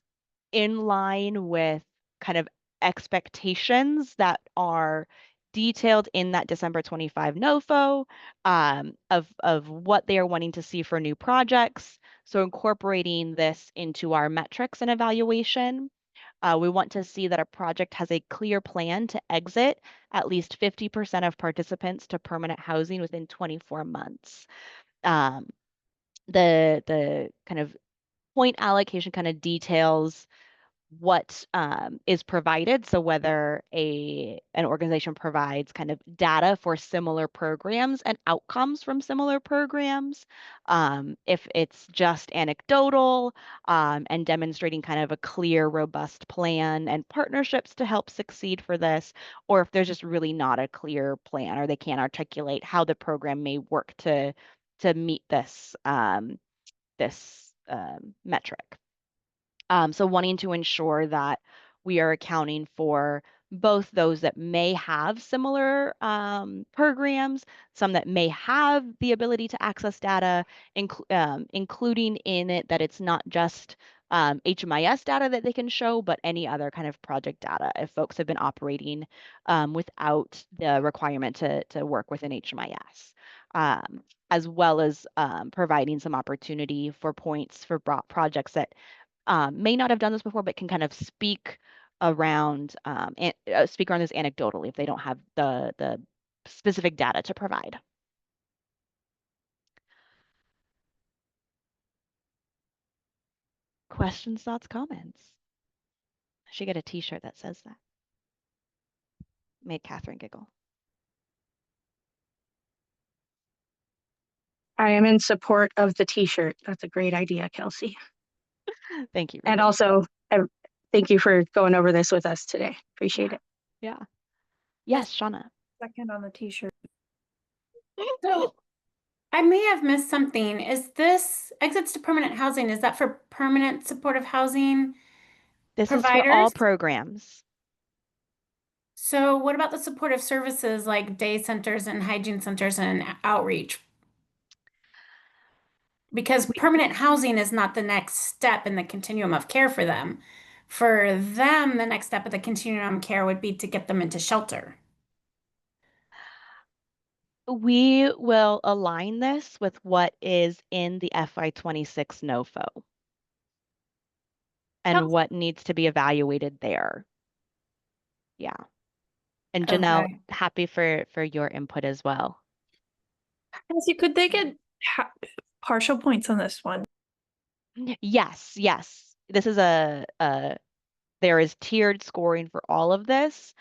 in line with kind of expectations that are detailed in that December 25 NOFO of what they are wanting to see for new projects. So incorporating this into our metrics and evaluation. We want to see that a project has a clear plan to exit at least 50% of participants to permanent housing within 24 months. The kind of point allocation kind of details what is provided. So whether an organization provides kind of data for similar programs and outcomes from similar programs, if it's just anecdotal and demonstrating kind of a clear, robust plan and partnerships to help succeed for this, or if there's just really not a clear plan or they can't articulate how the program may work to meet this metric. So wanting to ensure that we are accounting for both those that may have similar programs, some that may have the ability to access data, including in it that it's not just HMIS data that they can show, but any other kind of project data if folks have been operating without the requirement to work within HMIS. As well as providing some opportunity for points for projects that may not have done this before, but can kind of speak around speak around this anecdotally if they don't have the specific data to provide. Questions, thoughts, comments? I should get a T-shirt that says that. Made Catherine giggle. I am in support of the t-shirt. That's a great idea, Kelsey. Thank you. And Rachel. also, thank you for going over this with us today. Appreciate it. Yeah. Yes, Shauna. Second on the t-shirt. So I may have missed something. Is this exits to permanent housing? Is that for permanent supportive housing This is for all providers? programs. So what about the supportive services like day centers and hygiene centers and outreach? Because permanent housing is not the next step in the continuum of care for them. For them, the next step of the continuum of care would be to get them into shelter. We will align this with what is in the FY26 NOFO and what needs to be evaluated there. Yeah. And Janelle, Okay. happy for your input as well. Kelsey, could they get partial points on this one? Yes, yes. This is there is tiered scoring for all of this.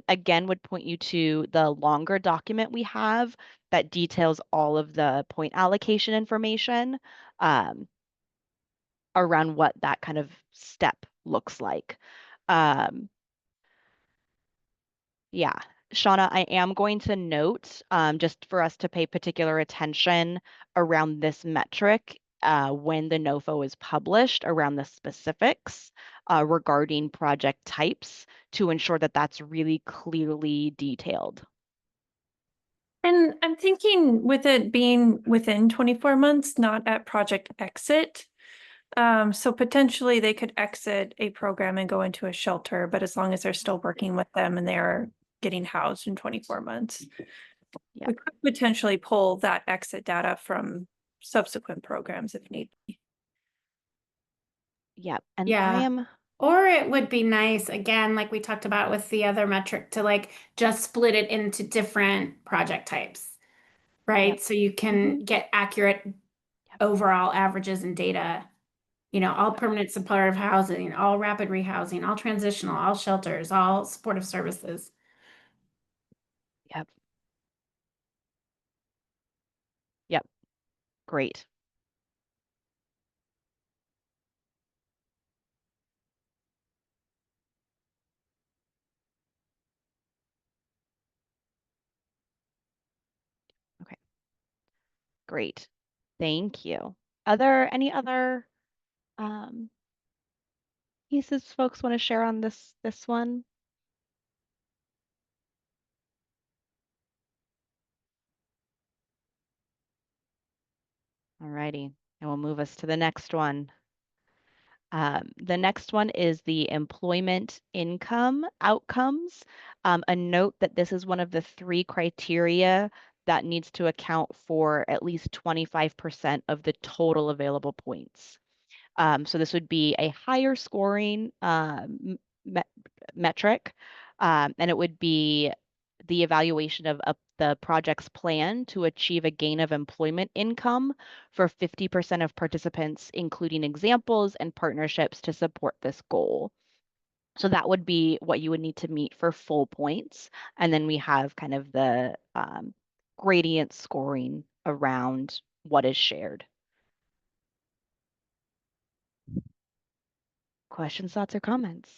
Again, would point you to the longer document we have that details all of the point allocation information around what that kind of step looks like. Yeah, Shauna, I am going to note just for us to pay particular attention around this metric when the NOFO is published around the specifics regarding project types to ensure that that's really clearly detailed. And I'm thinking with it being within 24 months, not at project exit. So potentially they could exit a program and go into a shelter, but as long as they're still working with them and they're getting housed in 24 months. Yeah. We could potentially pull that exit data from subsequent programs if need be. Yeah, and Yeah. I am. Or it would be nice, again, like we talked about with the other metric, to like just split it into different project types, right? Yep. So you can get accurate overall averages and data. You know, all permanent supportive housing, all rapid rehousing, all transitional, all shelters, all supportive services. Yep. Yep. Great. Okay. Great. Thank you. Any other pieces folks want to share on this one? Alrighty, and we'll move us to the next one. The next one is the employment income outcomes. A note that this is one of the 3 criteria that needs to account for at least 25% of the total available points. So this would be a higher scoring metric, and it would be the evaluation of the project's plan to achieve a gain of employment income for 50% of participants, including examples and partnerships to support this goal. So that would be what you would need to meet for full points. And then we have kind of the gradient scoring around what is shared. Questions, thoughts, or comments?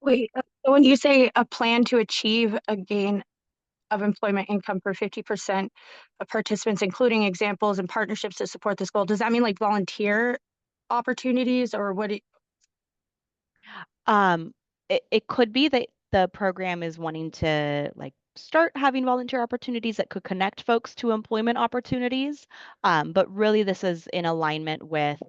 Wait, so when you say a plan to achieve a gain of employment income for 50% of participants, including examples and partnerships to support this goal, does that mean like volunteer opportunities or what? It could be that the program is wanting to like start having volunteer opportunities that could connect folks to employment opportunities. But really this is in alignment with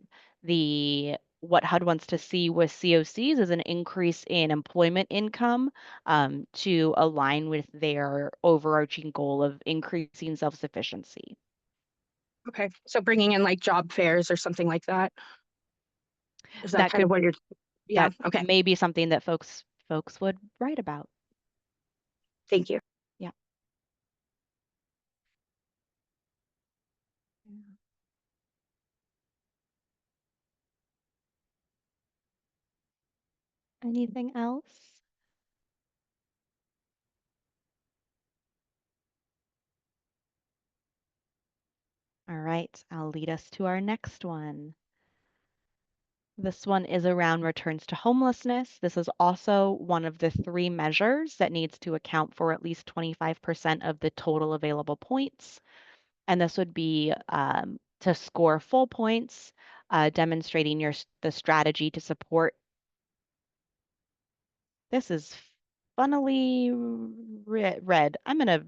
what HUD wants to see with COCs is an increase in employment income to align with their overarching goal of increasing self-sufficiency. Okay, so bringing in like job fairs or something like that. Is that That kind of could what you're? Yeah. that Okay. may be something that folks would write about. Thank you. Yeah. Anything else? All right, I'll lead us to our next one. This one is around returns to homelessness. This is also one of the 3 measures that needs to account for at least 25% of the total available points. And this would be to score full points, demonstrating the strategy to support. This is funnily read. I'm going to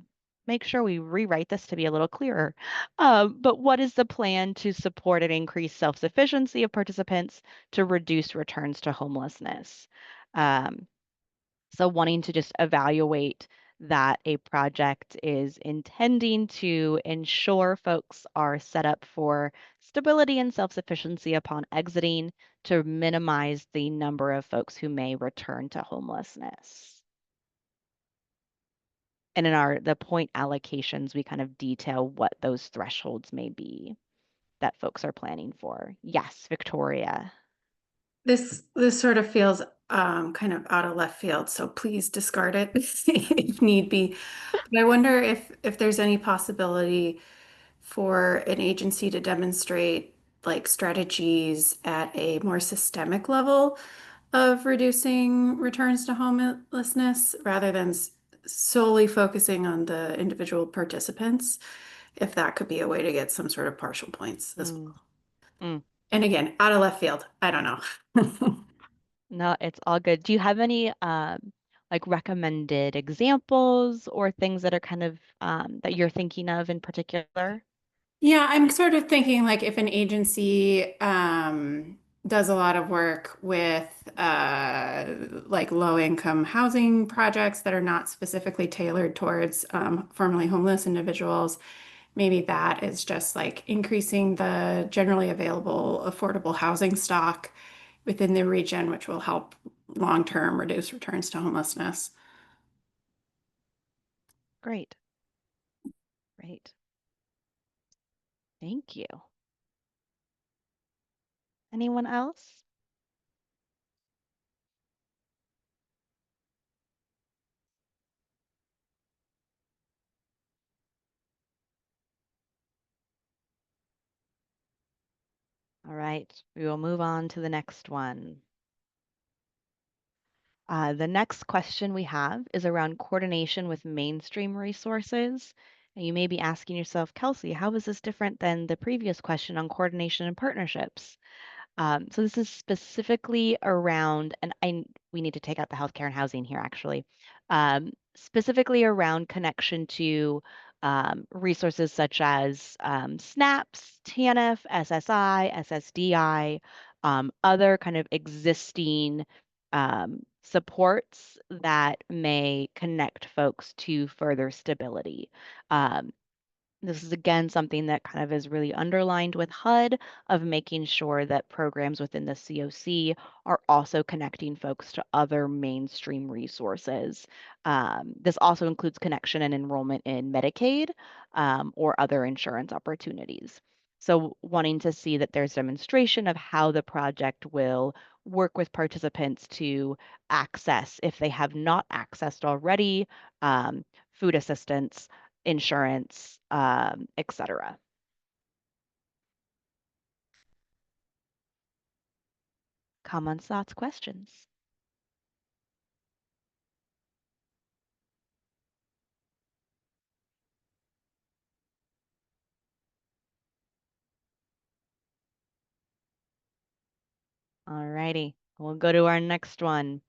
make sure we rewrite this to be a little clearer. But what is the plan to support and increase self-sufficiency of participants to reduce returns to homelessness? So wanting to just evaluate that a project is intending to ensure folks are set up for stability and self-sufficiency upon exiting to minimize the number of folks who may return to homelessness. And in the point allocations, we kind of detail what those thresholds may be that folks are planning for. Yes, Victoria. This sort of feels kind of out of left field, so please discard it if need be. But I wonder if there's any possibility for an agency to demonstrate like strategies at a more systemic level of reducing returns to homelessness rather than solely focusing on the individual participants, if that could be a way to get some sort of partial points as well. And again, out of left field, I don't know. No, it's all good. Do you have any like recommended examples or things that are kind of that you're thinking of in particular? Yeah, I'm sort of thinking like if an agency does a lot of work with like low income housing projects that are not specifically tailored towards formerly homeless individuals, maybe that is just like increasing the generally available affordable housing stock within the region, which will help long term reduce returns to homelessness. Great. Great. Thank you. Anyone else? All right, we will move on to the next one. The next question we have is around coordination with mainstream resources. And you may be asking yourself, Kelsey, how is this different than the previous question on coordination and partnerships? So this is specifically around, and we need to take out the healthcare and housing here actually, specifically around connection to resources such as SNAPS, TANF, SSI, SSDI, other kind of existing supports that may connect folks to further stability. This is again something that kind of is really underlined with HUD of making sure that programs within the COC are also connecting folks to other mainstream resources. This also includes connection and enrollment in Medicaid or other insurance opportunities. So wanting to see that there's demonstration of how the project will work with participants to access, if they have not accessed already, food assistance, insurance, etc. Comments, thoughts, questions? All righty, we'll go to our next one.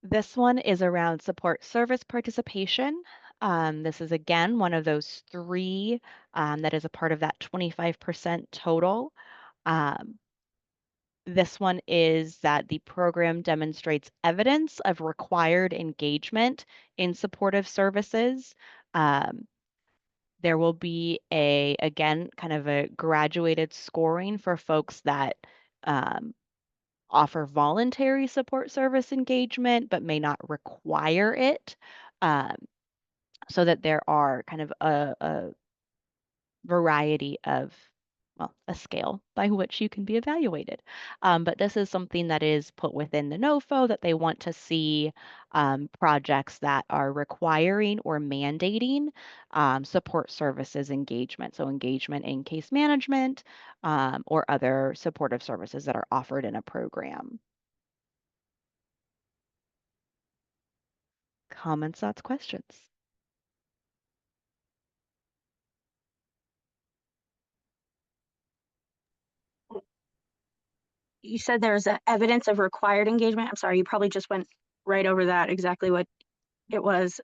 This one is around support service participation. This is again one of those three that is a part of that 25% total. This one is that the program demonstrates evidence of required engagement in supportive services. There will be again, kind of a graduated scoring for folks that offer voluntary support service engagement, but may not require it. So that there are kind of a variety of, well, a scale by which you can be evaluated. But this is something that is put within the NOFO that they want to see projects that are requiring or mandating support services engagement. So engagement in case management or other supportive services that are offered in a program. Comments, thoughts, questions? You said there's evidence of required engagement. I'm sorry, you probably just went right over that, exactly what it was.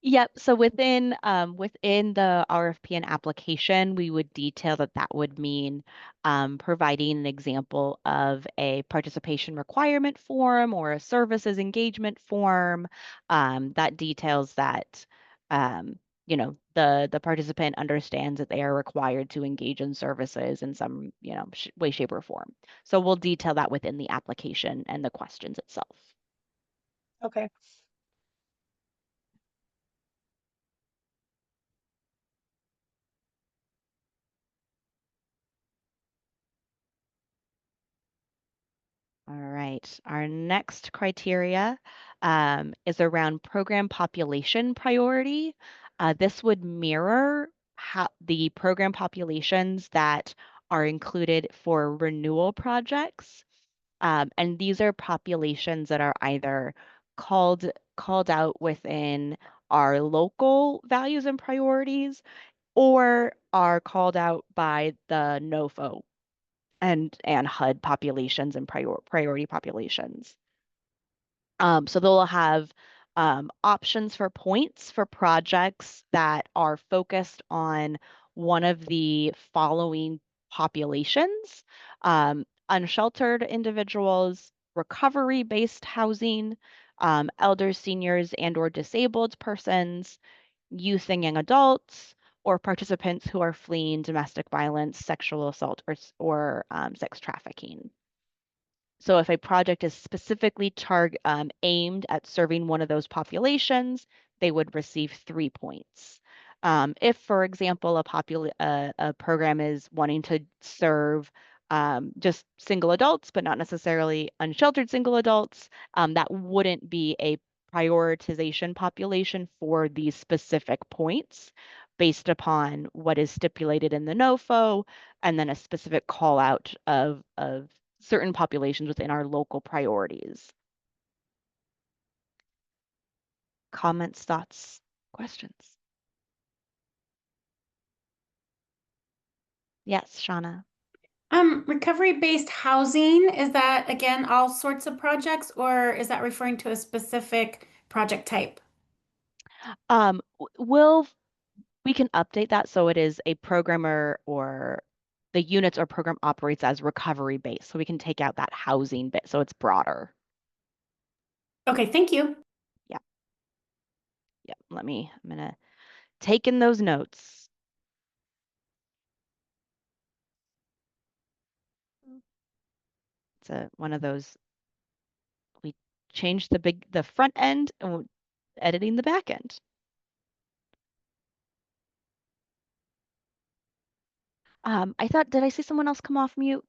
Yep. So within the RFP and application, we would detail that that would mean providing an example of a participation requirement form or a services engagement form that details that the participant understands that they are required to engage in services in some way, shape, or form. So we'll detail that within the application and the questions itself. Okay. All right. Our next criteria is around program population priority. This would mirror how the program populations that are included for renewal projects. And these are populations that are either called out within our local values and priorities or are called out by the NOFO and HUD populations and priority populations. So they'll have options for points for projects that are focused on one of the following populations: unsheltered individuals, recovery-based housing, elders, seniors, and/or disabled persons, youth and young adults, or participants who are fleeing domestic violence, sexual assault, or sex trafficking. So if a project is specifically aimed at serving one of those populations, they would receive 3 points. If, for example, a program is wanting to serve just single adults, but not necessarily unsheltered single adults, that wouldn't be a prioritization population for these specific points based upon what is stipulated in the NOFO, and then a specific call out of certain populations within our local priorities. Comments, thoughts, questions? Yes, Shauna. Recovery-based housing, is that again all sorts of projects, or is that referring to a specific project type? We can update that so it is a programmer or the units or program operates as recovery based. So we can take out that housing bit so it's broader. Okay, thank you. Yeah. Yep. I'm gonna take in those notes. It's one of those, we changed the front end and we're editing the back end. Did I see someone else come off mute?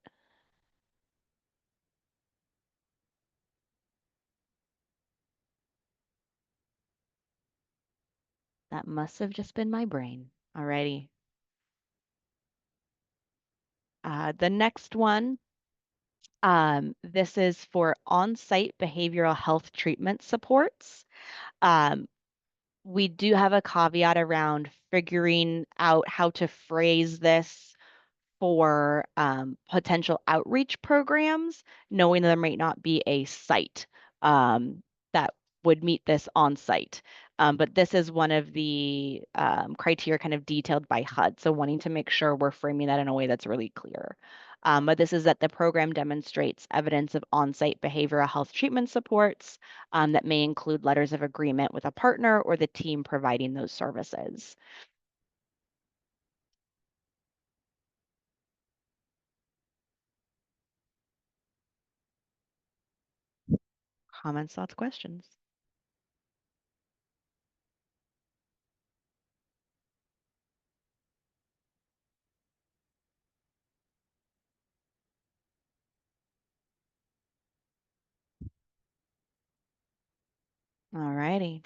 That must have just been my brain. Alrighty. The next one, this is for on-site behavioral health treatment supports. We do have a caveat around figuring out how to phrase this for potential outreach programs, knowing there might not be a site that would meet this on site. But this is one of the criteria kind of detailed by HUD. So wanting to make sure we're framing that in a way that's really clear. But this is that the program demonstrates evidence of on-site behavioral health treatment supports that may include letters of agreement with a partner or the team providing those services. Comments, thoughts, questions? All righty.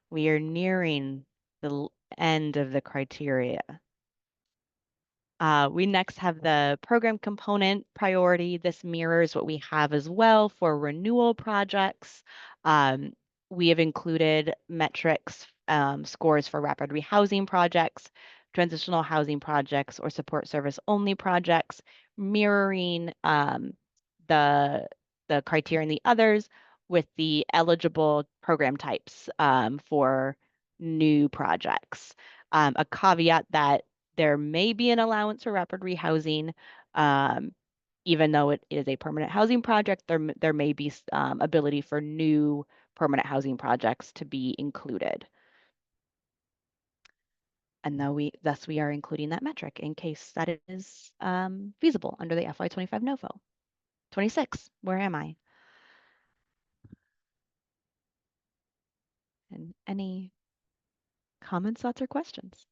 We are nearing the end of the criteria. We next have the program component priority. This mirrors what we have as well for renewal projects. We have included metrics, scores for rapid rehousing projects, transitional housing projects, or support service only projects, mirroring the criteria in the others with the eligible program types for new projects. A caveat that there may be an allowance for rapid rehousing, even though it is a permanent housing project, there may be ability for new permanent housing projects to be included. And thus we are including that metric in case that is feasible under the FY25 NOFO. 26, where am I? And any comments, thoughts, or questions?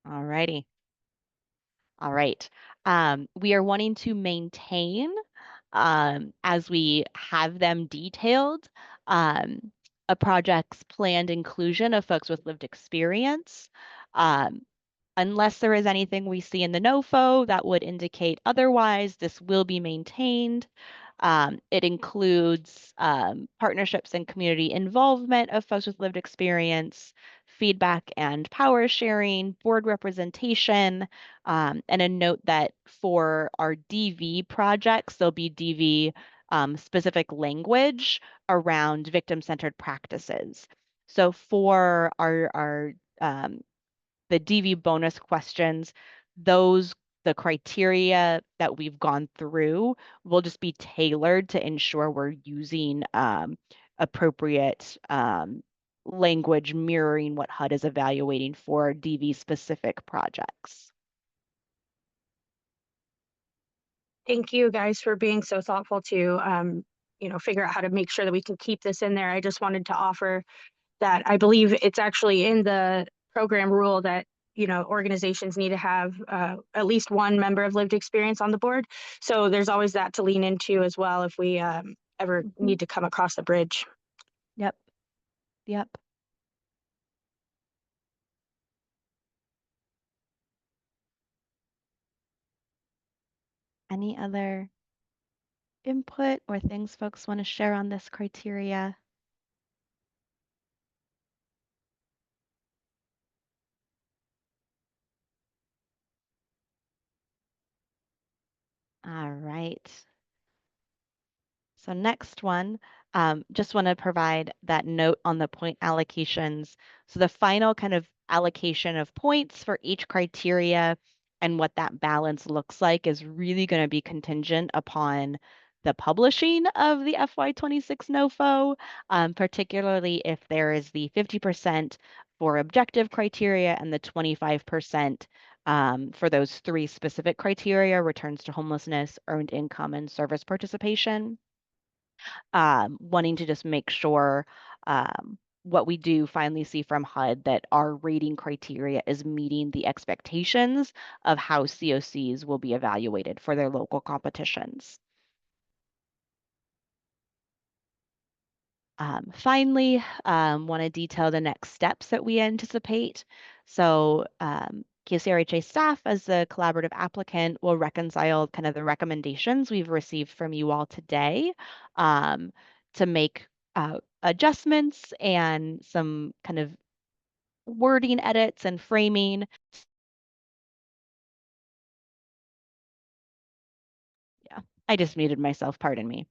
All righty. All right. We are wanting to maintain, as we have them detailed, a project's planned inclusion of folks with lived experience. Unless there is anything we see in the NOFO that would indicate otherwise, this will be maintained. It includes partnerships and community involvement of folks with lived experience, feedback and power sharing, board representation, and a note that for our DV projects, there'll be DV specific language around victim-centered practices. So for our the DV bonus questions, the criteria that we've gone through will just be tailored to ensure we're using appropriate language mirroring what HUD is evaluating for DV specific projects. Thank you guys for being so thoughtful to, figure out how to make sure that we can keep this in there. I just wanted to offer that I believe it's actually in the program rule that, organizations need to have at least one member of lived experience on the board. So there's always that to lean into as well if we ever need to come across the bridge. Yep. Yep. Any other input or things folks want to share on this criteria? All right. So next one, just want to provide that note on the point allocations. So the final kind of allocation of points for each criteria and what that balance looks like is really going to be contingent upon the publishing of the FY26 NOFO, particularly if there is the 50% for objective criteria and the 25% for those 3 specific criteria: returns to homelessness, earned income, and service participation. Wanting to just make sure what we do finally see from HUD, that our rating criteria is meeting the expectations of how COCs will be evaluated for their local competitions. Finally, want to detail the next steps that we anticipate. So KCRHA staff, as the collaborative applicant, will reconcile kind of the recommendations we've received from you all today to make adjustments and some kind of wording edits and framing. Yeah, I just muted myself, pardon me.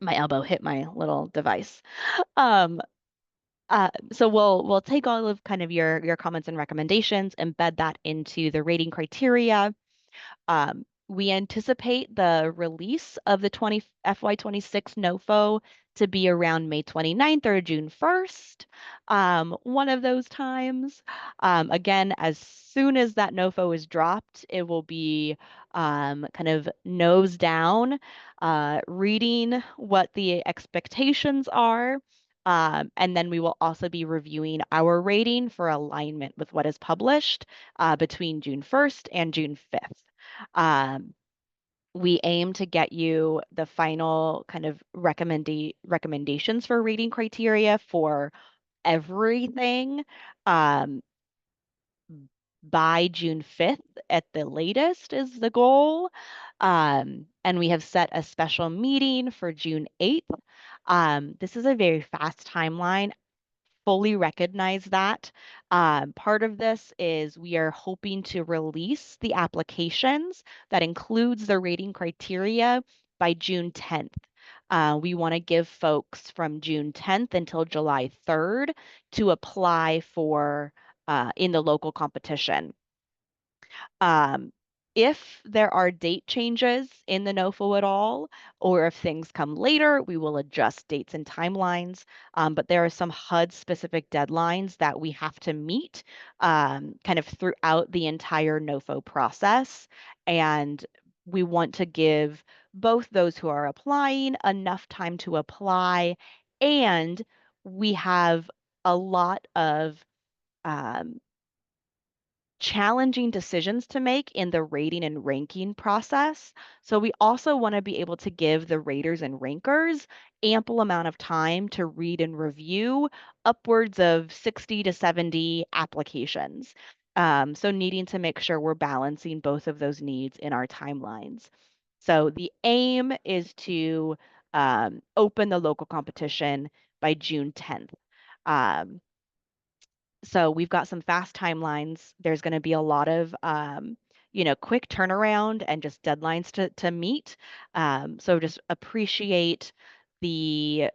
My elbow hit my little device. So we'll take all of kind of your comments and recommendations, embed that into the rating criteria. We anticipate the release of the FY26 NOFO to be around May 29th or June 1st, one of those times. Again, as soon as that NOFO is dropped, it will be kind of nose down, reading what the expectations are. And then we will also be reviewing our rating for alignment with what is published between June 1st and June 5th. We aim to get you the final kind of recommendations for rating criteria for everything by June 5th at the latest is the goal. And we have set a special meeting for June 8th. This is a very fast timeline. Fully recognize that. Part of this is we are hoping to release the applications that includes the rating criteria by June 10th. We want to give folks from June 10th until July 3rd to apply for in the local competition. If there are date changes in the NOFO at all, or if things come later, we will adjust dates and timelines. But there are some HUD-specific deadlines that we have to meet kind of throughout the entire NOFO process. And we want to give both those who are applying enough time to apply, and we have a lot of challenging decisions to make in the rating and ranking process. So we also want to be able to give the raters and rankers ample amount of time to read and review upwards of 60 to 70 applications. So needing to make sure we're balancing both of those needs in our timelines. So the aim is to open the local competition by June 10th. So we've got some fast timelines. There's going to be a lot of, quick turnaround and just deadlines to meet. So just appreciate the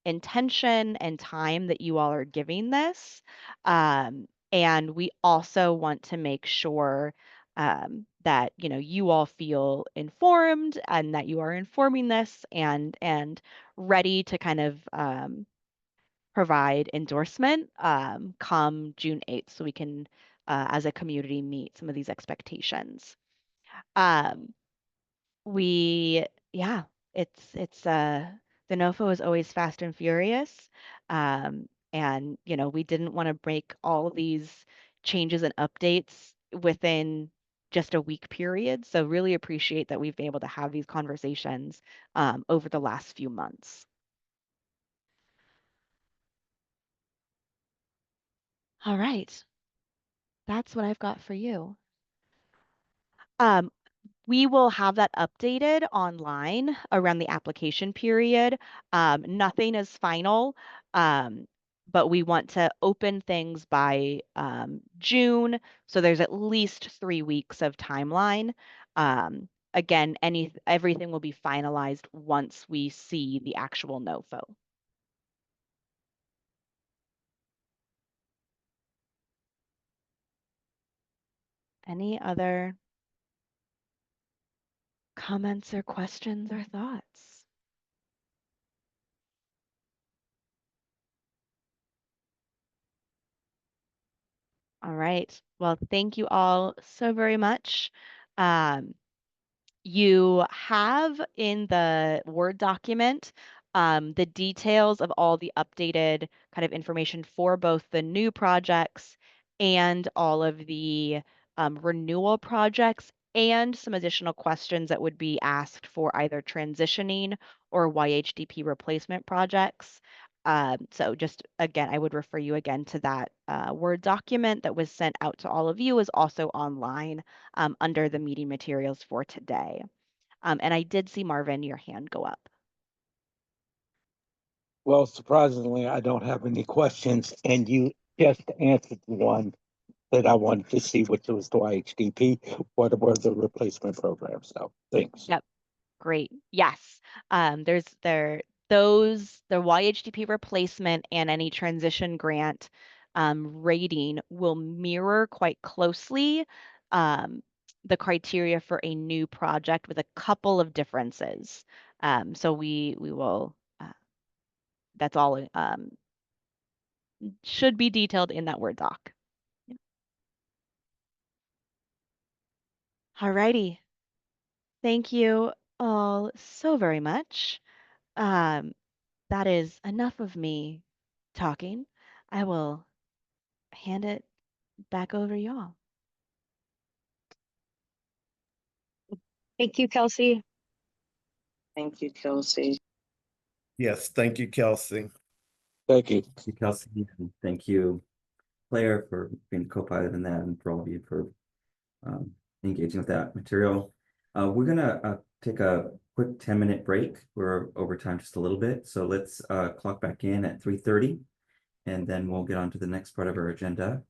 intention and time that you all are giving this. And we also want to make sure that, you all feel informed and that you are informing this and ready to kind of provide endorsement come June 8th so we can, as a community, meet some of these expectations. Um, we, yeah, it's the NOFO is always fast and furious. And we didn't want to break all these changes and updates within just a week period. So really appreciate that we've been able to have these conversations over the last few months. All right. That's what I've got for you. Um, we will have that updated online around the application period. Nothing is final, but we want to open things by June, so there's at least 3 weeks of timeline. Again, everything will be finalized once we see the actual NOFO. Any other comments or questions or thoughts? All right. Well, thank you all so very much. You have in the Word document the details of all the updated kind of information for both the new projects and all of the renewal projects and some additional questions that would be asked for either transitioning or YHDP replacement projects. So just again, I would refer you again to that Word document that was sent out to all of you is also online under the meeting materials for today. And I did see Marvin, your hand go up. Well, surprisingly, I don't have any questions, and you just answered the one that I wanted to see, which was the HDP. What were the replacement programs? So thanks. Yep. Great. Yes. Those the YHDP replacement and any transition grant rating will mirror quite closely the criteria for a new project with a couple of differences. So we will that's all should be detailed in that Word doc. All righty. Thank you all so very much. Um, that is enough of me talking. I will hand it back over to y'all. Thank you, Kelsey. Thank you, Kelsey. Yes, thank you, Kelsey. Thank you. Thank you, Kelsey, and thank you, Claire, for being co-pilot in that, and for all of you for engaging with that material. We're gonna take a quick 10-minute break. We're over time just a little bit, so let's clock back in at 3:30, and then we'll get on to the next part of our agenda.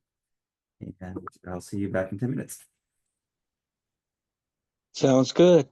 And I'll see you back in 10 minutes. Sounds good.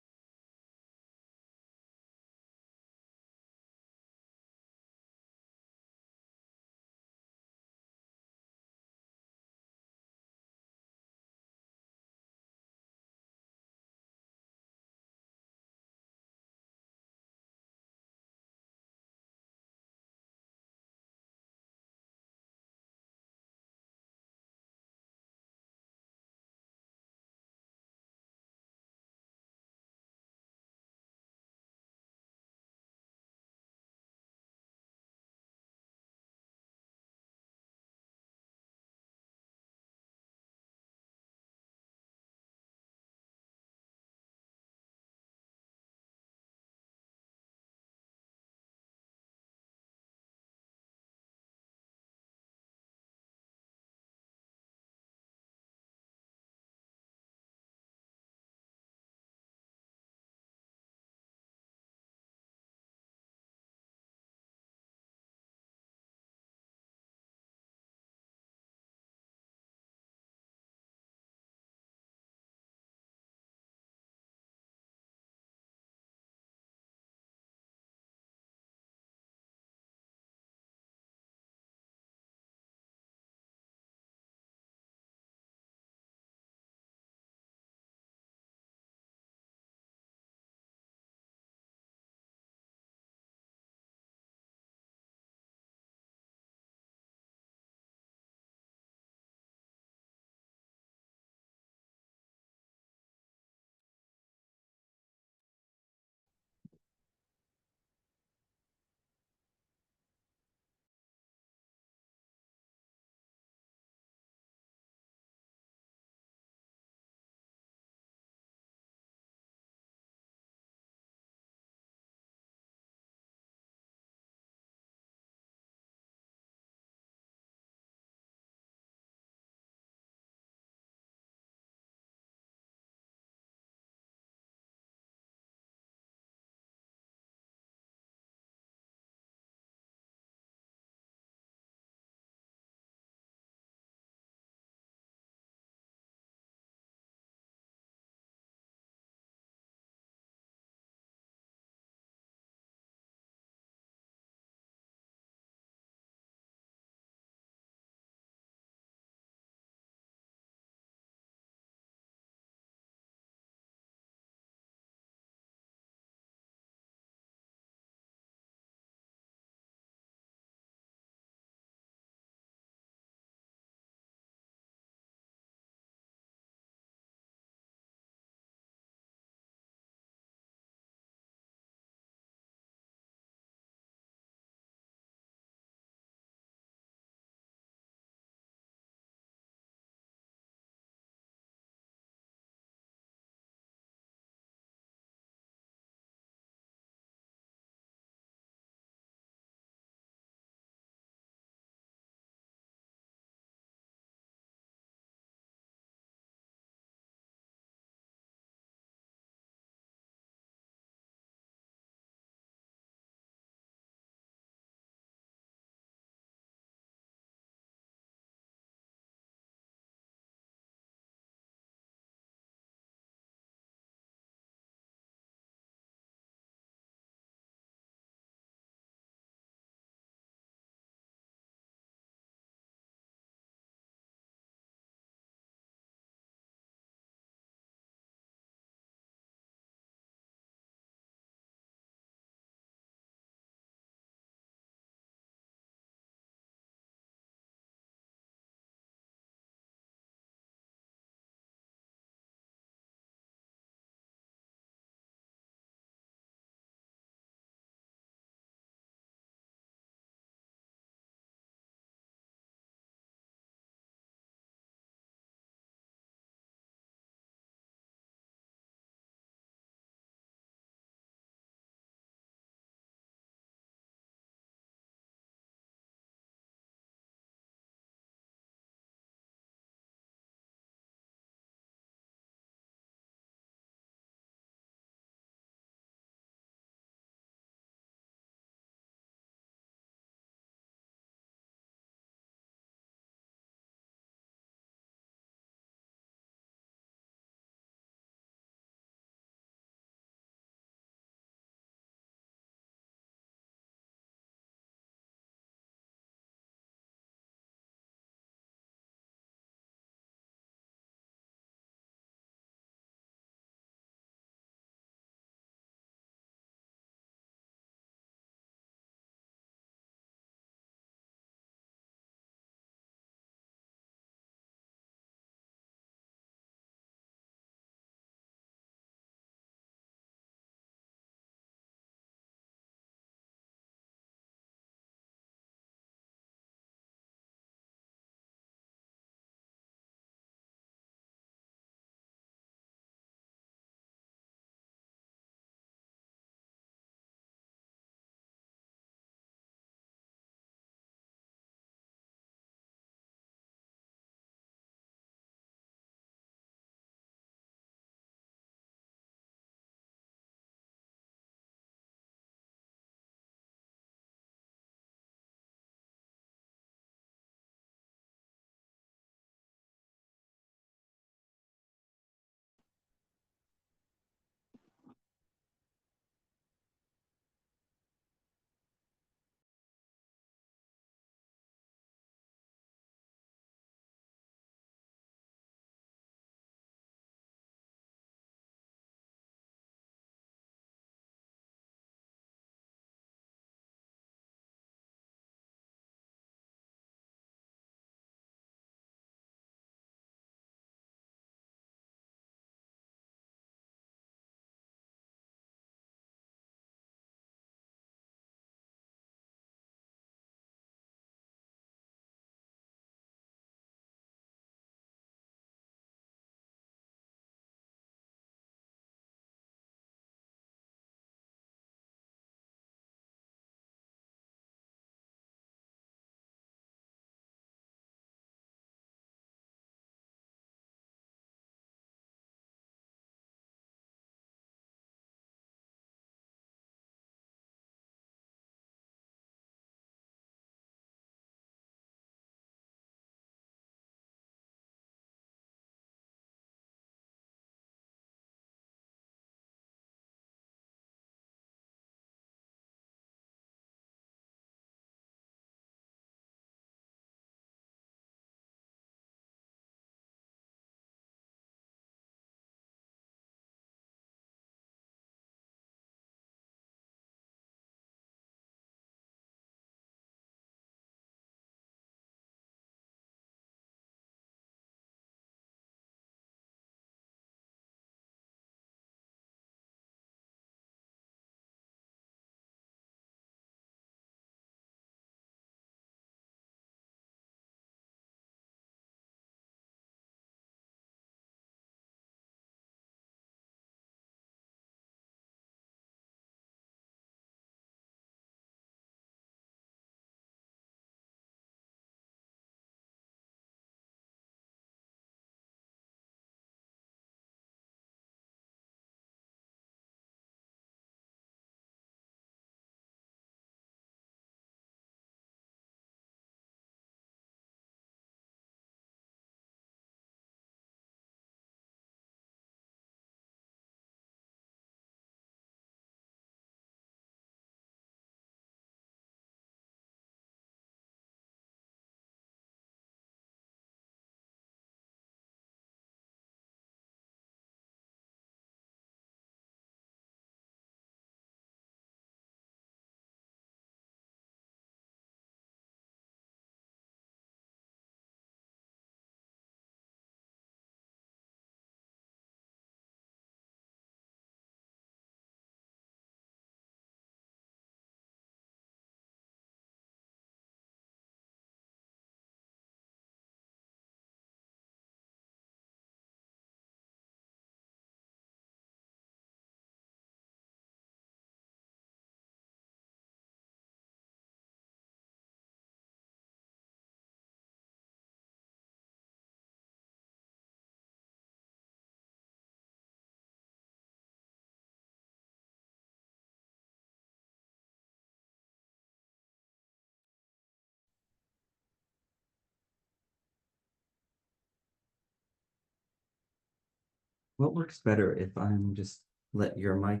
What works better if I'm just let your mic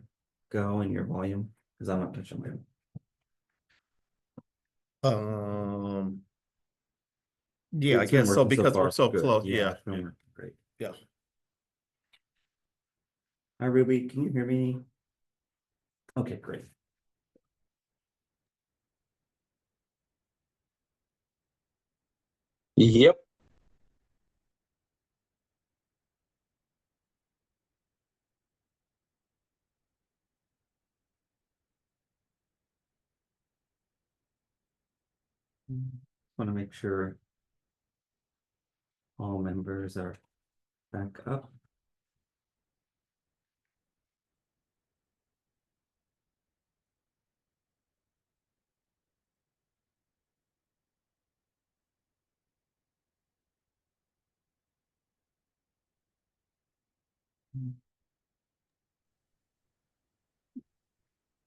go and your volume, because I'm not touching my. Yeah, I It's been guess so working so because we're far. so Good. close. Yeah, Yeah. it's been working great. Yeah. Hi, Ruby, can you hear me? Okay, great. Yep. Want to make sure all members are back up.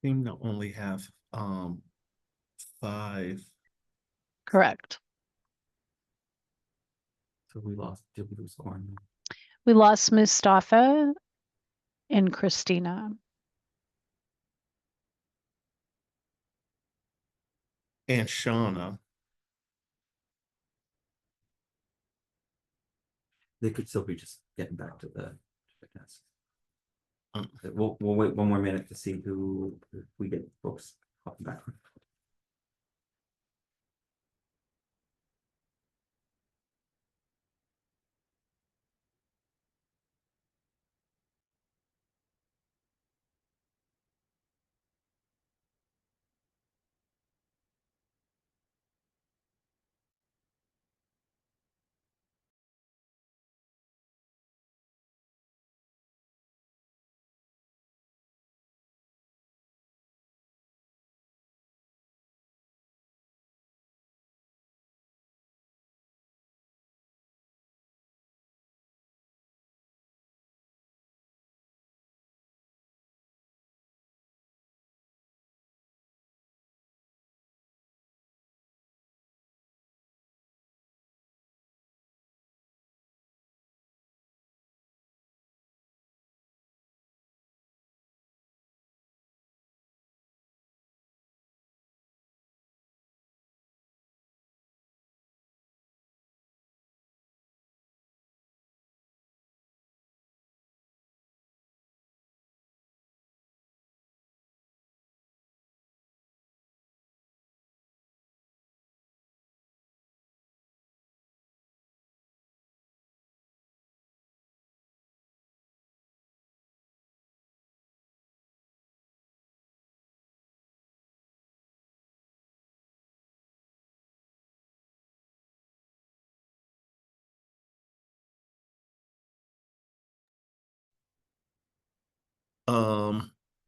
Seem to only have 5. Correct. So we lost, did we lose Lauren? We lost Mustafa and Christina. And Shauna. They could still be just getting back to the desk. Um, We'll wait one more minute to see who, if we get folks popping back.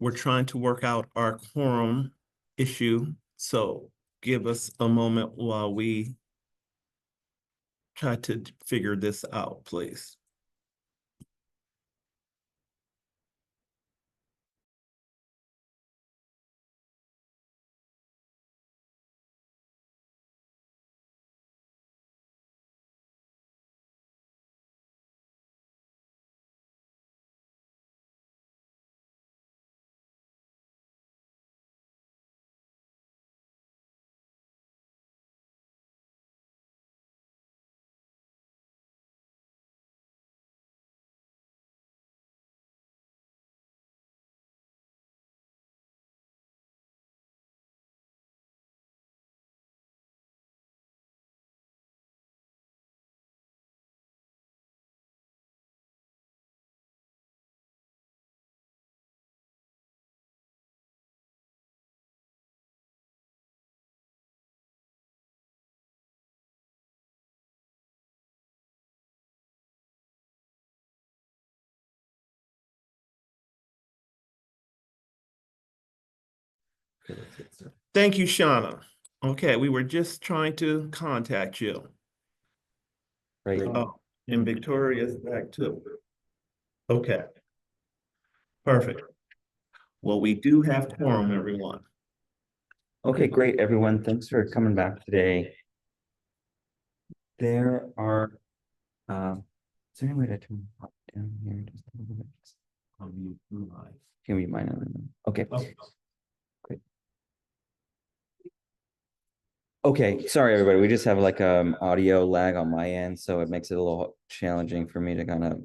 We're trying to work out our quorum issue, so give us a moment while we try to figure this out, please. Okay, that's it, sir. Thank you, Shauna. Okay, we were just trying to contact you. Right. Oh, and Victoria's back too. Okay. Perfect. Well, we do have quorum, everyone. Okay, great, everyone. Thanks for coming back today. There are, is there any way to turn Down here, just a little bit. Can we mine? Okay. Great. Okay, sorry everybody. We just have like audio lag on my end, so it makes it a little challenging for me to kind of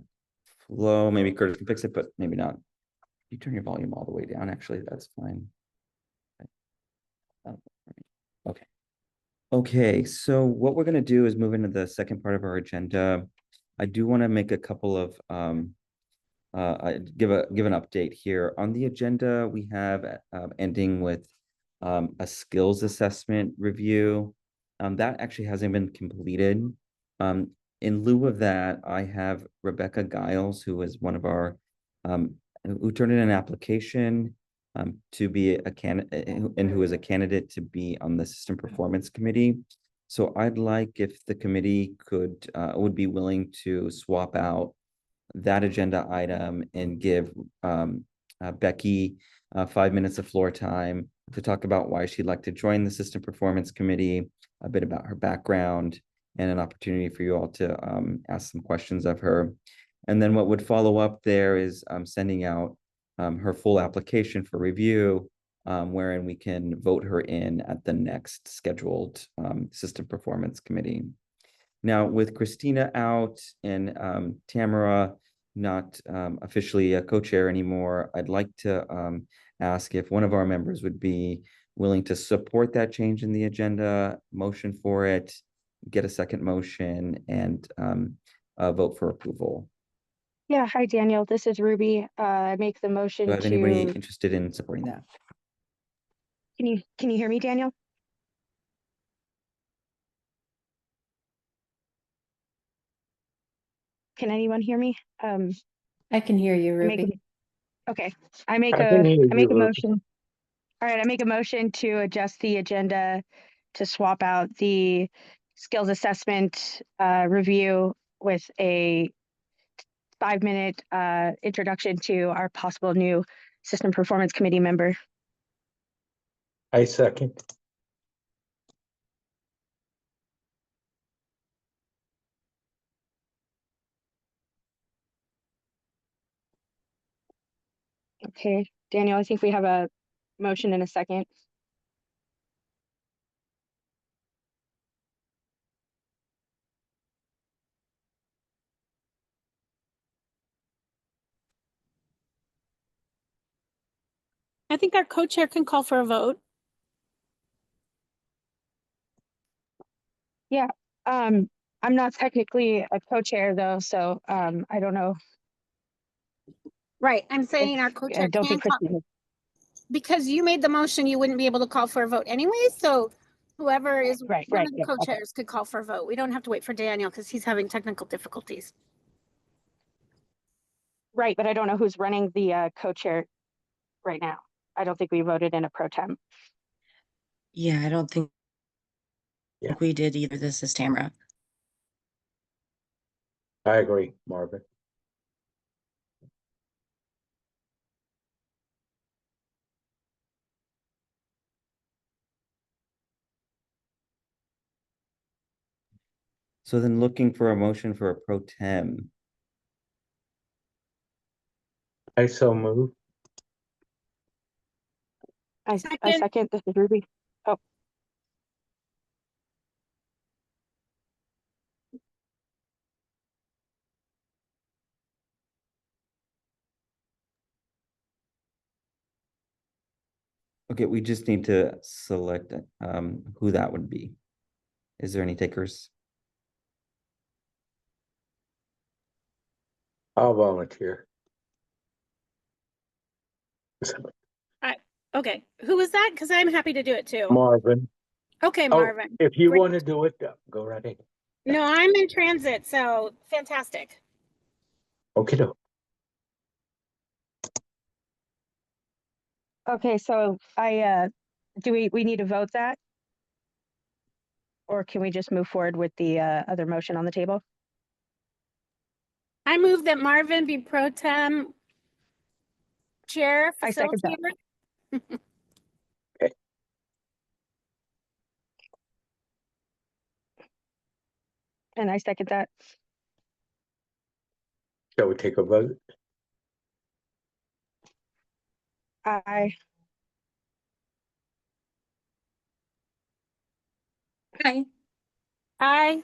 flow. Maybe Curtis can fix it, but maybe not. You turn your volume all the way down. Actually, that's fine. Okay. Okay, so what we're gonna do is move into the second part of our agenda. I do want to make a couple of give an update here on the agenda. We have ending with a skills assessment review. That actually hasn't been completed. In lieu of that, I have Rebecca Giles, who is one of our who turned in an application to be a candidate and who is a candidate to be on the System Performance Committee. So I'd like if the committee would be willing to swap out that agenda item and give Becky 5 minutes of floor time to talk about why she'd like to join the System Performance Committee, a bit about her background, and an opportunity for you all to ask some questions of her. And then what would follow up there is sending out her full application for review, wherein we can vote her in at the next scheduled System Performance Committee. Now, with Christina out and Tamara not officially a co-chair anymore, I'd like to ask if one of our members would be willing to support that change in the agenda, motion for it, get a second motion, and vote for approval. Yeah, hi Daniel, this is Ruby. I make the motion Do I have anybody to, interested in supporting that? can you hear me, Daniel? Can anyone hear me? I can hear you, I make Ruby. okay, I make I can hear I make you, a Ruby. motion. All right, I make a motion to adjust the agenda to swap out the skills assessment review with a 5-minute introduction to our possible new System Performance Committee member. I second. Okay, Daniel, I think we have a motion in a second. I think our co-chair can call for a vote. Yeah, I'm not technically a co-chair though, so I don't know. Right, I'm saying If, our I co-chair don't can think call, Christina. because you made the motion, you wouldn't be able to call for a vote anyway, so whoever is Right, one right, of the yeah, okay. co-chairs could call for a vote. We don't have to wait for Daniel because he's having technical difficulties. Right, but I don't know who's running the co-chair right now. I don't think we voted in a pro tem. Yeah, I don't think Yeah. we did either. This is Tamara. I agree, Marvin. So then looking for a motion for a pro tem. I so move. I Second. second, this is Ruby. Oh, Okay, we just need to select who that would be. Is there any takers? I'll volunteer. Okay, who was that? Because I'm happy to do it too. Marvin. Okay, Oh, Marvin. if you Great. want to do it, go right ahead. No, I'm in transit, so fantastic. Okay, okay, so do we need to vote that? Or can we just move forward with the other motion on the table? I move that Marvin be pro tem chair I second that. facilitator. And I second that. Shall we take a vote? Aye. Hi. Aye.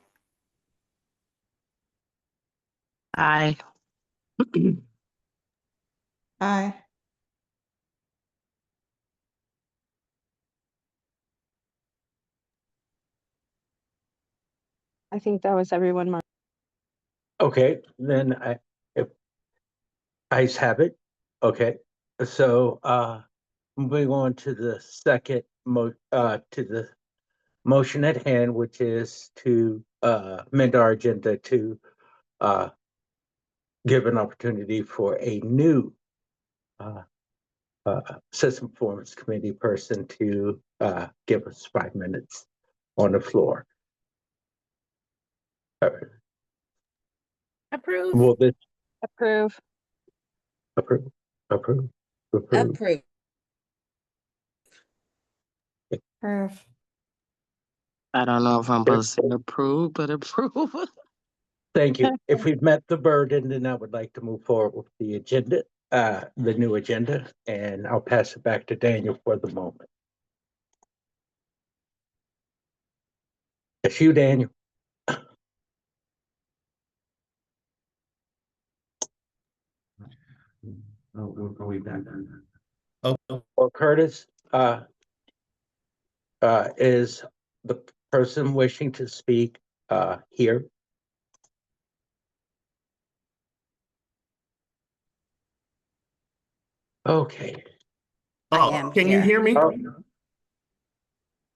Aye. Hi. I think that was everyone. Mark. Okay, then if ayes have it, okay. So, moving on to the second to the motion at hand, which is to, amend our agenda to, give an opportunity for a new, System Performance Committee person to, give us 5 minutes on the floor. Approve. Will this Approve. approve? Approve? Approve. Perf. I don't know if I'm supposed to say approve, but approve. Thank you. If we've met the burden, then I would like to move forward with the agenda, the new agenda, and I'll pass it back to Daniel for the moment. It's you, Daniel. Oh, are we back? Oh, Or Curtis, is the person wishing to speak, here? Okay. I am can you here. hear me? Oh,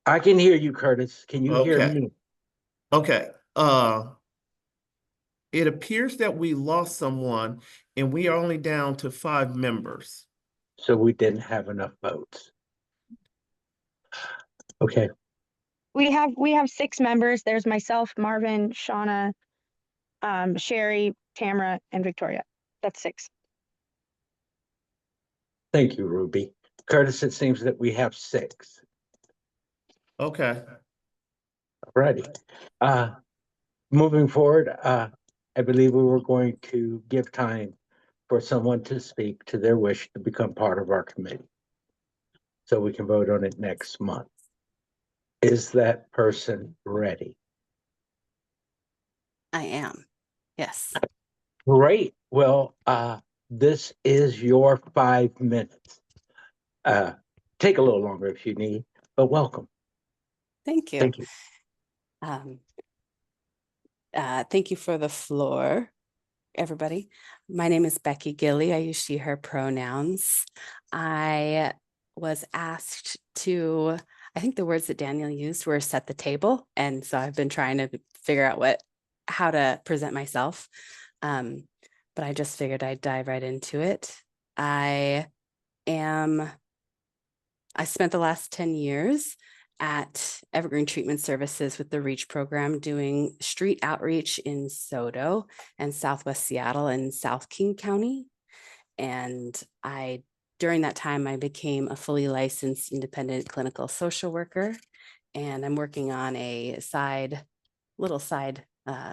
I can hear you, Curtis. Can you hear Okay. me? Okay. It appears that we lost someone and we are only down to 5 members. So we didn't have enough votes. Okay, We have 6 members. There's myself, Marvin, Shauna, Sherry, Tamara, and Victoria. That's 6. thank you, Ruby. Curtis, it seems that we have 6. Okay. Alrighty. Moving forward, I believe we were going to give time for someone to speak to their wish to become part of our committee. So we can vote on it next month. Is that person ready? I am. Yes. Great. Well, this is your 5 minutes. Take a little longer if you need, but welcome. Thank you. Thank you. Thank you for the floor, everybody. My name is Becky Gilly. I use she, her pronouns. I was asked to, I think the words that Daniel used were set the table. And so I've been trying to figure out how to present myself. But I just figured I'd dive right into it. I spent the last 10 years at Evergreen Treatment Services with the REACH program doing street outreach in SoDo and Southwest Seattle and South King County. And during that time, I became a fully licensed independent clinical social worker. And I'm working on a little side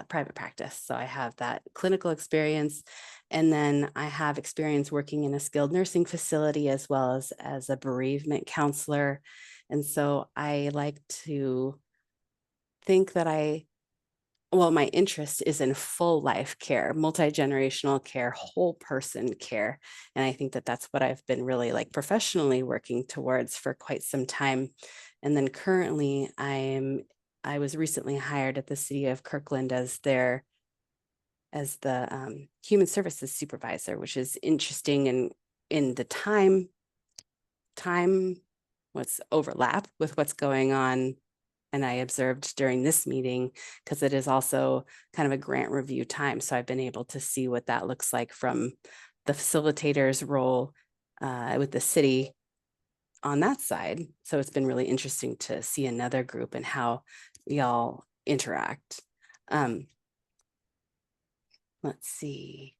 private practice. So I have that clinical experience. And then I have experience working in a skilled nursing facility as well as a bereavement counselor. And so I like to think that my interest is in full life care, multi-generational care, whole person care. And I think that that's what I've been really professionally working towards for quite some time. And then currently I was recently hired at the city of Kirkland as the human services supervisor, which is interesting and in the time what's overlap with what's going on. And I observed during this meeting, because it is also kind of a grant review time. So I've been able to see what that looks like from the facilitator's role with the city on that side. So it's been really interesting to see another group and how y'all interact. Let's see.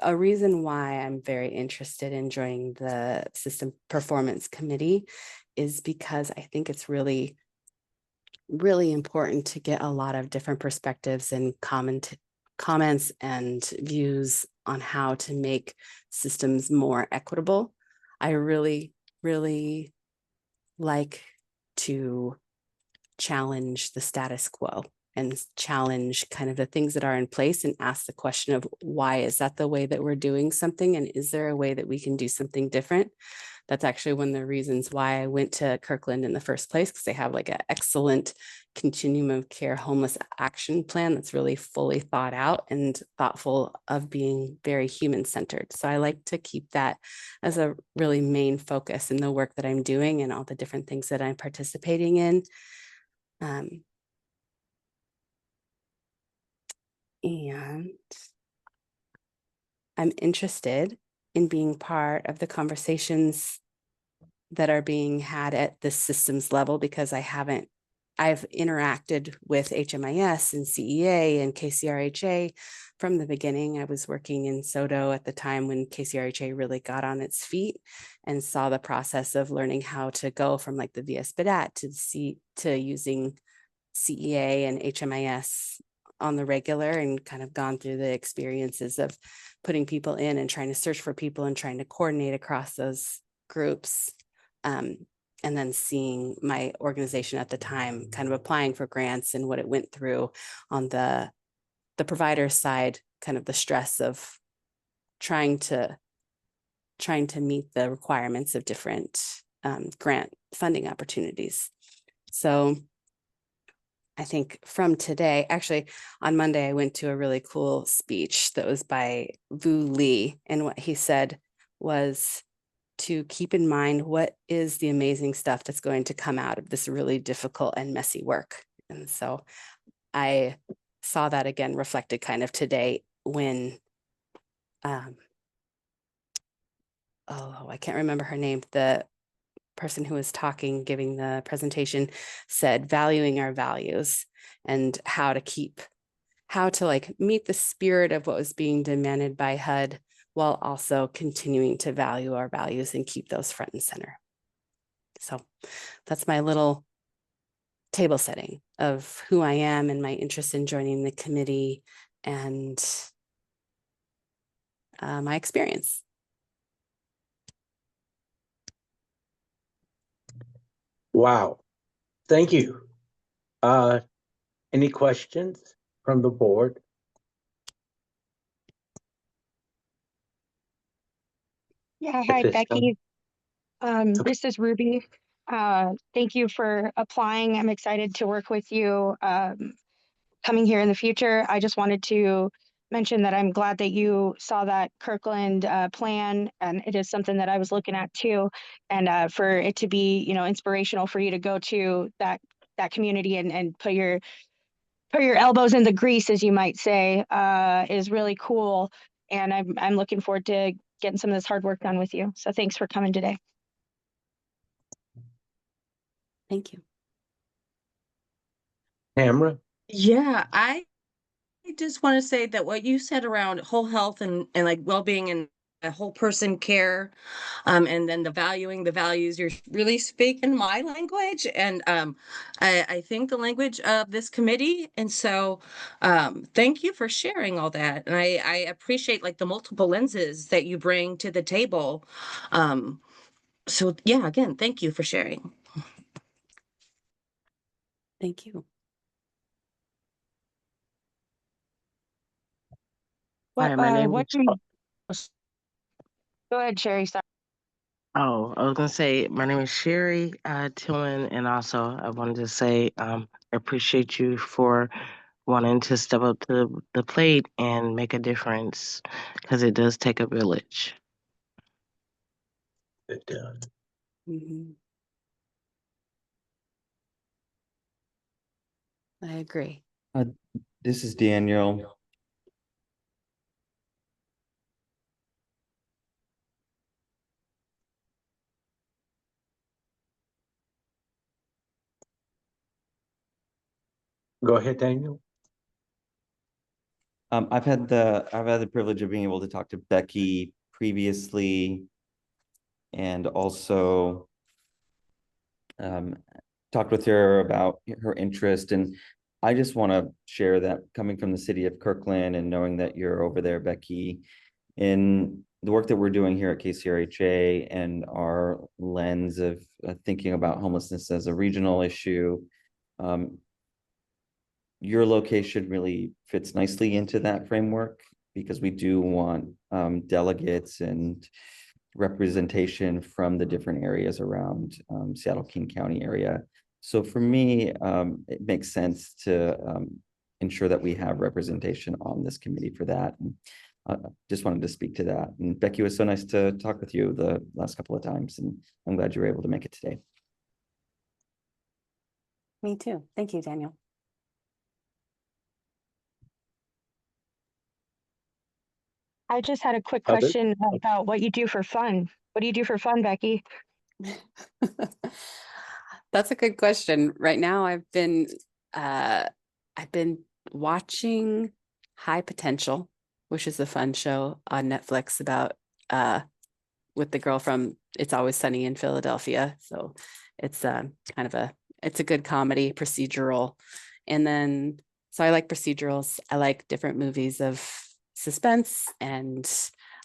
A reason why I'm very interested in joining the System Performance Committee is because I think it's really, really important to get a lot of different perspectives and comments and views on how to make systems more equitable. I really, really like to challenge the status quo and challenge kind of the things that are in place and ask the question of why is that the way that we're doing something, and is there a way that we can do something different? That's actually one of the reasons why I went to Kirkland in the first place, because they have like an excellent continuum of care homeless action plan that's really fully thought out and thoughtful of being very human centered. So I like to keep that as a really main focus in the work that I'm doing and all the different things that I'm participating in. And I'm interested in being part of the conversations that are being had at the systems level, because I've interacted with HMIS and CEA and KCRHA from the beginning. I was working in SODO at the time when KCRHA really got on its feet and saw the process of learning how to go from like the VS-BDAT to using CEA and HMIS on the regular, and kind of gone through the experiences of putting people in and trying to search for people and trying to coordinate across those groups. And then seeing my organization at the time kind of applying for grants and what it went through on the provider side, kind of the stress of trying to meet the requirements of different grant funding opportunities. So I think from today, actually on Monday, I went to a really cool speech that was by Vu Lee. And what he said was to keep in mind what is the amazing stuff that's going to come out of this really difficult and messy work. And so I saw that again reflected kind of today when, I can't remember her name, the person who was talking, giving the presentation, said valuing our values and how to like meet the spirit of what was being demanded by HUD while also continuing to value our values and keep those front and center. So that's my little table setting of who I am and my interest in joining the committee and my experience. Wow, thank you. Any questions from the board? Yeah, hi, At this Becky. time? This is Ruby. Thank you for applying. I'm excited to work with you coming here in the future. I just wanted to mention that I'm glad that you saw that Kirkland plan, and it is something that I was looking at too. And for it to be, inspirational for you to go to that community and put your elbows in the grease, as you might say, is really cool. And I'm looking forward to getting some of this hard work done with you. So thanks for coming today. Thank you. Tamara? Yeah, I just want to say that what you said around whole health and like well-being and a whole person care, and then the valuing the values, you're really speaking my language, and I think the language of this committee. And so thank you for sharing all that. And I appreciate like the multiple lenses that you bring to the table. So yeah, again, thank you for sharing. Thank you. Hi, my name What is. do you, go ahead, Sherry. Sorry. Oh, I was gonna say my name is Sherry Tillman, and also I wanted to say I appreciate you for wanting to step up to the plate and make a difference, because it does take a village. It does. Mm-hmm. I agree. This is Daniel. Go ahead, Daniel. I've had the privilege of being able to talk to Becky previously, and also talked with her about her interest. And I just want to share that coming from the city of Kirkland and knowing that you're over there, Becky, in the work that we're doing here at KCRHA and our lens of thinking about homelessness as a regional issue, your location really fits nicely into that framework because we do want delegates and representation from the different areas around Seattle King County area. So for me, it makes sense to ensure that we have representation on this committee for that. And, just wanted to speak to that. And Becky, it was so nice to talk with you the last couple of times, and I'm glad you were able to make it today. Me too. Thank you, Daniel. I just had a quick Others? question about what you do for fun. What do you do for fun, Becky? That's a good question. Right now, I've been watching High Potential, which is a fun show on Netflix about with the girl from It's Always Sunny in Philadelphia. So it's it's a good comedy procedural. And then so I like procedurals. I like different movies of suspense, and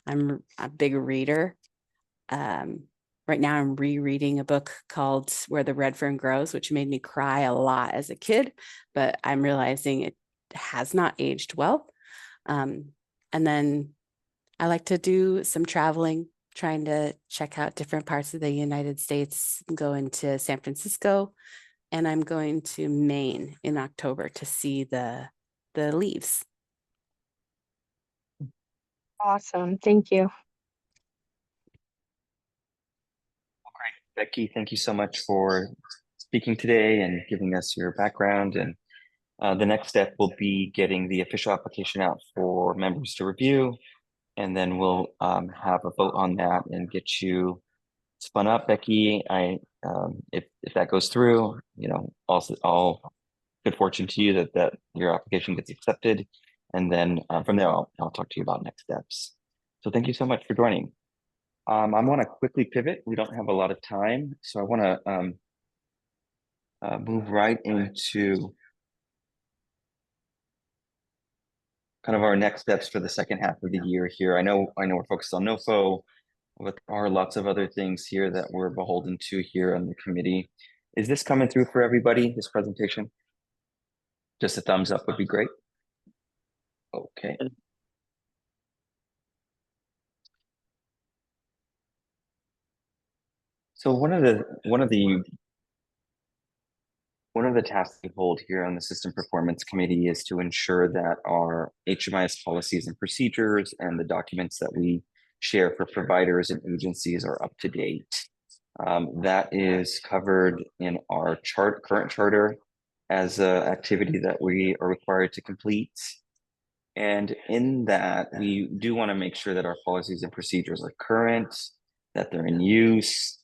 I'm a big reader. Right now I'm rereading a book called Where the Red Fern Grows, which made me cry a lot as a kid, but I'm realizing it has not aged well. And then I like to do some traveling, trying to check out different parts of the United States. I'm going to San Francisco, and I'm going to Maine in October to see the leaves. Awesome. Thank you. Becky, thank you so much for speaking today and giving us your background. And the next step will be getting the official application out for members to review. And then we'll have a vote on that and get you spun up, Becky. If that goes through, you know, also all good fortune to you that your application gets accepted. And then from there, I'll talk to you about next steps. So thank you so much for joining. I want to quickly pivot. We don't have a lot of time, so I want to move right into kind of our next steps for the second half of the year here. I know we're focused on NOFO, but there are lots of other things here that we're beholden to here on the committee. Is this coming through for everybody, this presentation? Just a thumbs up would be great. Okay. So one of the tasks we hold here on the System Performance Committee is to ensure that our HMIS policies and procedures and the documents that we share for providers and agencies are up to date. That is covered in our current charter as an activity that we are required to complete. And in that, we do want to make sure that our policies and procedures are current, that they're in use,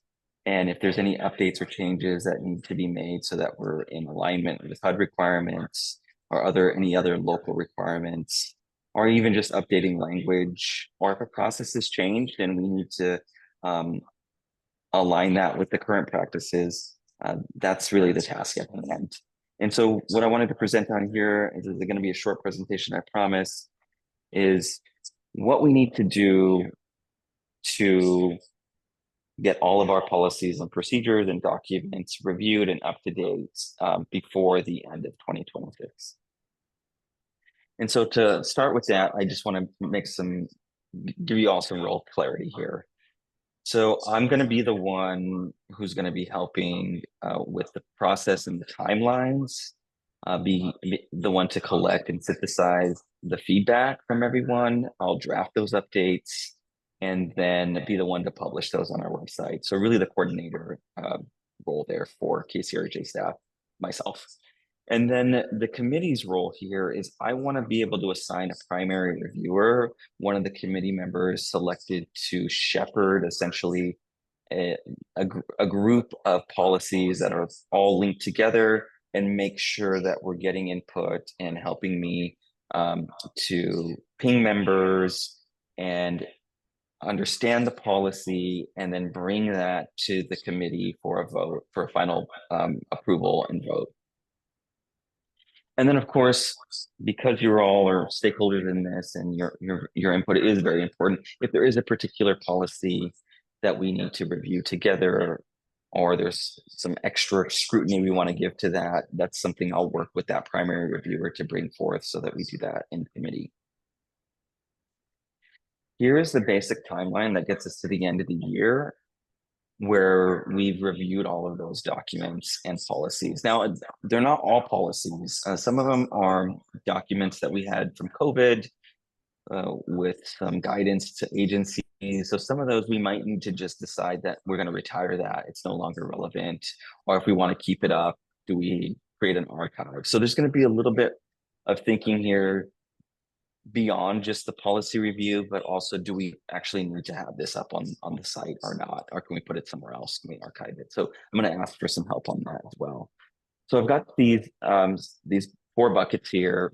and if there's any updates or changes that need to be made so that we're in alignment with HUD requirements or any other local requirements, or even just updating language, or if a process has changed and we need to align that with the current practices, that's really the task at hand. And so what I wanted to present on here is going to be a short presentation, I promise, is what we need to do to get all of our policies and procedures and documents reviewed and up to date before the end of 2026. And so to start with that, I just want to give you all some real clarity here. So I'm going to be the one who's going to be helping with the process and the timelines, be the one to collect and synthesize the feedback from everyone. I'll draft those updates and then be the one to publish those on our website. So really the coordinator role there for KCRHA staff, myself. And then the committee's role here is I want to be able to assign a primary reviewer, one of the committee members selected to shepherd essentially a group of policies that are all linked together and make sure that we're getting input and helping me to ping members and understand the policy and then bring that to the committee for a vote, for a final approval and vote. And then, of course, because you all are stakeholders in this and your input is very important, if there is a particular policy that we need to review together, or there's some extra scrutiny we want to give to that, that's something I'll work with that primary reviewer to bring forth so that we do that in committee. Here is the basic timeline that gets us to the end of the year, where we've reviewed all of those documents and policies. Now, they're not all policies. Some of them are documents that we had from COVID with some guidance to agencies. So some of those we might need to just decide that we're going to retire that. It's no longer relevant. Or if we want to keep it up, do we create an archive? So there's going to be a little bit of thinking here beyond just the policy review, but also, do we actually need to have this up on the site or not? Or can we put it somewhere else? Can we archive it? So I'm going to ask for some help on that as well. So I've got these 4 buckets here: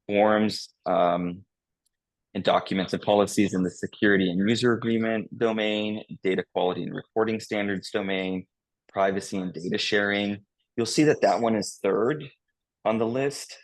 forms and documents and policies in the security and user agreement domain, data quality and reporting standards domain, privacy and data sharing. You'll see that that one is 3rd on the list.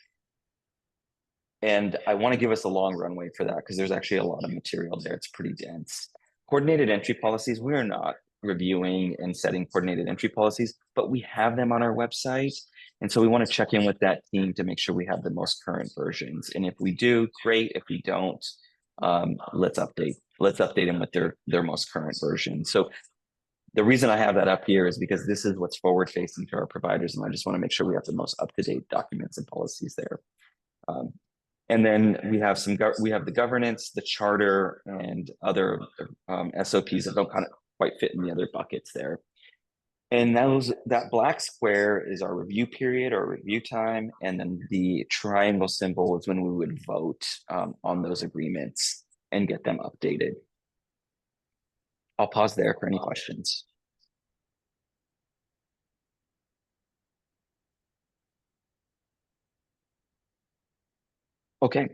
And I want to give us a long runway for that because there's actually a lot of material there. It's pretty dense. Coordinated entry policies, we're not reviewing and setting coordinated entry policies, but we have them on our website. And so we want to check in with that team to make sure we have the most current versions. And if we do, great. If we don't, let's update them with their most current version. So the reason I have that up here is because this is what's forward facing to our providers. And I just want to make sure we have the most up-to-date documents and policies there. And then we have the governance, the charter, and other SOPs that don't kind of quite fit in the other buckets there. And that black square is our review period or review time. And then the triangle symbol is when we would vote on those agreements and get them updated. I'll pause there for any questions. Okay,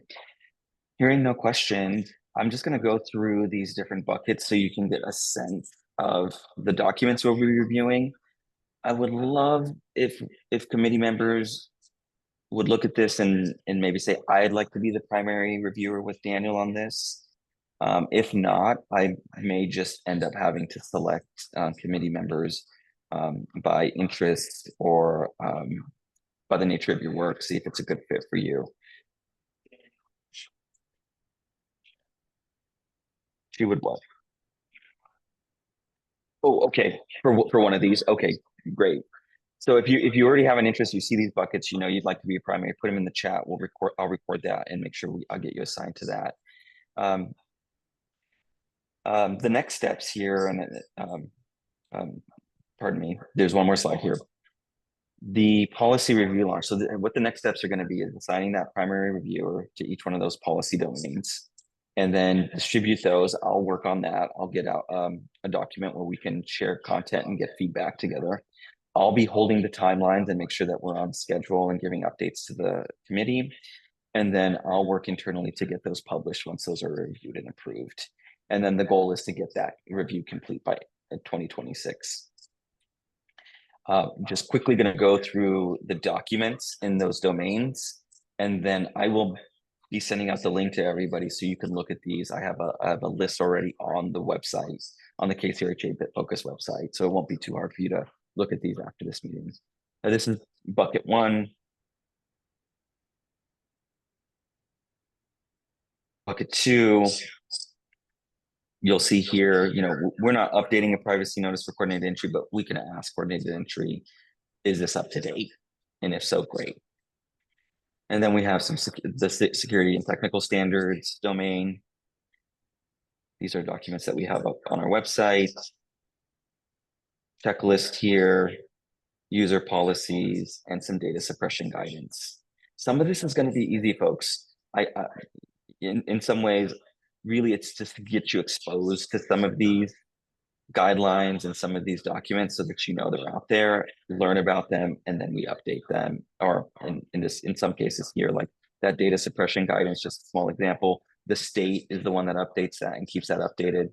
hearing no questions, I'm just going to go through these different buckets so you can get a sense of the documents we'll be reviewing. I would love if committee members would look at this and maybe say, I'd like to be the primary reviewer with Daniel on this. If not, I may just end up having to select committee members by interest or by the nature of your work, see if it's a good fit for you. She would what? Oh, okay. For one of these. Okay, great. So if you already have an interest, you see these buckets, you know you'd like to be a primary, put them in the chat. I'll record that and make sure I'll get you assigned to that. The next steps here, and pardon me, there's one more slide here. The policy review launch. So what the next steps are going to be is assigning that primary reviewer to each one of those policy domains, and then distribute those. I'll work on that. I'll get out a document where we can share content and get feedback together. I'll be holding the timelines and make sure that we're on schedule and giving updates to the committee. And then I'll work internally to get those published once those are reviewed and approved. And then the goal is to get that review complete by 2026. Just quickly going to go through the documents in those domains, and then I will be sending out the link to everybody so you can look at these. I have a list already on the website, on the KCRHA BitFocus website, so it won't be too hard for you to look at these after this meeting. Now, this is bucket 1. Bucket 2. You'll see here, we're not updating a privacy notice for coordinated entry, but we can ask coordinated entry, is this up to date? And if so, great. And then we have the security and technical standards domain. These are documents that we have up on our website. Checklist here, user policies, and some data suppression guidance. Some of this is going to be easy, folks. In some ways, really, it's just to get you exposed to some of these guidelines and some of these documents so that you know they're out there, learn about them, and then we update them. Or in some cases here, like that data suppression guidance, just a small example, the state is the one that updates that and keeps that updated.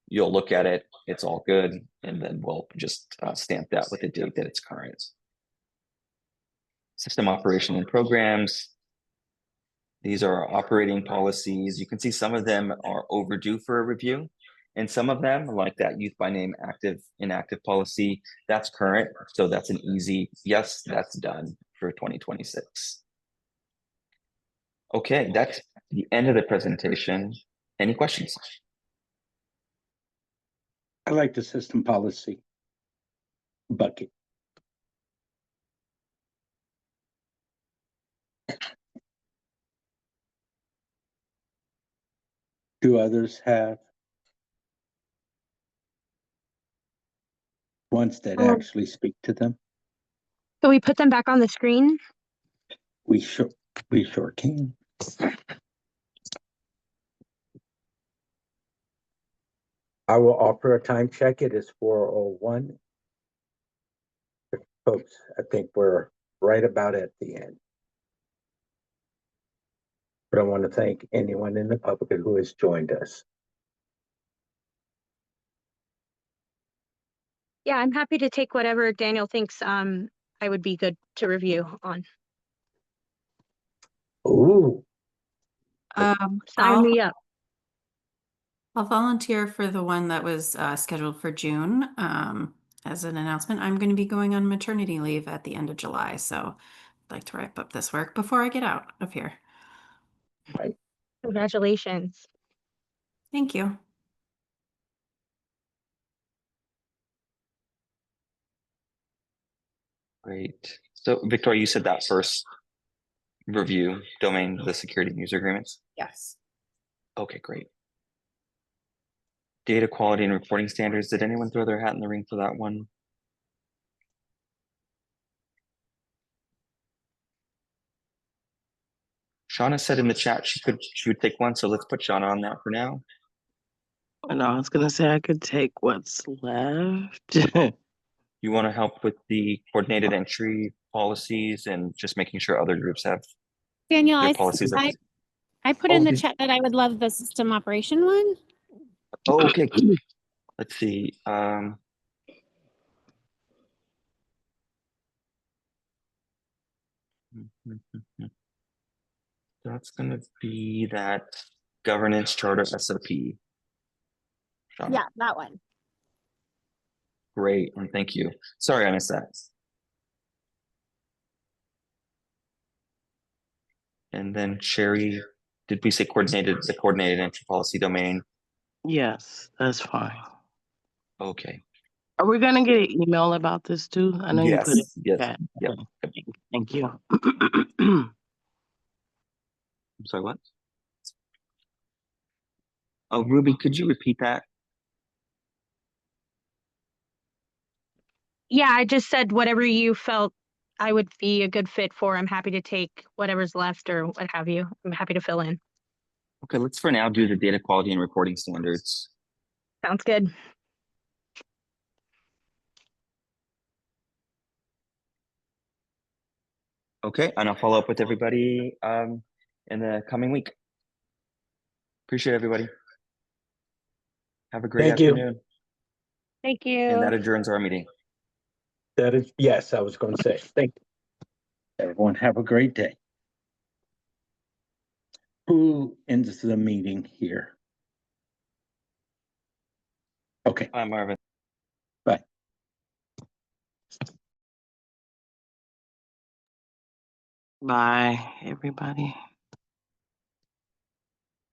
You'll look at it, it's all good, and then we'll just stamp that with the date that it's current. System operation and programs. These are our operating policies. You can see some of them are overdue for a review. And some of them, like that youth by name active, inactive policy, that's current. So that's an easy, yes, that's done for 2026. Okay, that's the end of the presentation. Any questions? I like the system policy bucket. Do others have ones that actually speak to them? Can we put them back on the screen? We sure can. I will offer a time check. It is 4:01. Folks, I think we're right about at the end. But I want to thank anyone in the public who has joined us. Yeah, I'm happy to take whatever Daniel thinks I would be good to review on. Ooh, Sign me up. I'll volunteer for the one that was scheduled for June. As an announcement, I'm going to be going on maternity leave at the end of July, so I'd like to wrap up this work before I get out of here. Right. Congratulations. Thank you. Great. So Victoria, you said that first review domain, the security and user agreements? Yes. Okay, great. Data quality and reporting standards. Did anyone throw their hat in the ring for that one? Shauna said in the chat she would take one, so let's put Shauna on that for now. And I was gonna say I could take what's left. You want to help with the coordinated entry policies and just making sure other groups have Daniel, their policies. I put in the chat that I would love the system operation one. Oh, okay. Let's see. That's gonna be that governance charter SOP. Shauna. Yeah, that one. Great, and thank you. Sorry, I missed that. And then Sherry, did we say the coordinated entry policy domain? Yes, that's fine. Okay. Are we gonna get an email about this too? I know you put it. Yes. Yep. Thank you. I'm sorry, what? Oh, Ruby, could you repeat that? Yeah, I just said whatever you felt I would be a good fit for. I'm happy to take whatever's left or what have you. I'm happy to fill in. Okay, let's for now do the data quality and reporting standards. Sounds good. Okay, and I'll follow up with everybody in the coming week. Appreciate everybody. Have a great afternoon. Thank you. And that adjourns our meeting. That is, yes, I was going to say, thank you. Everyone have a great day. Who ends the meeting here? Okay. Bye, Marvin. Bye. Bye, everybody.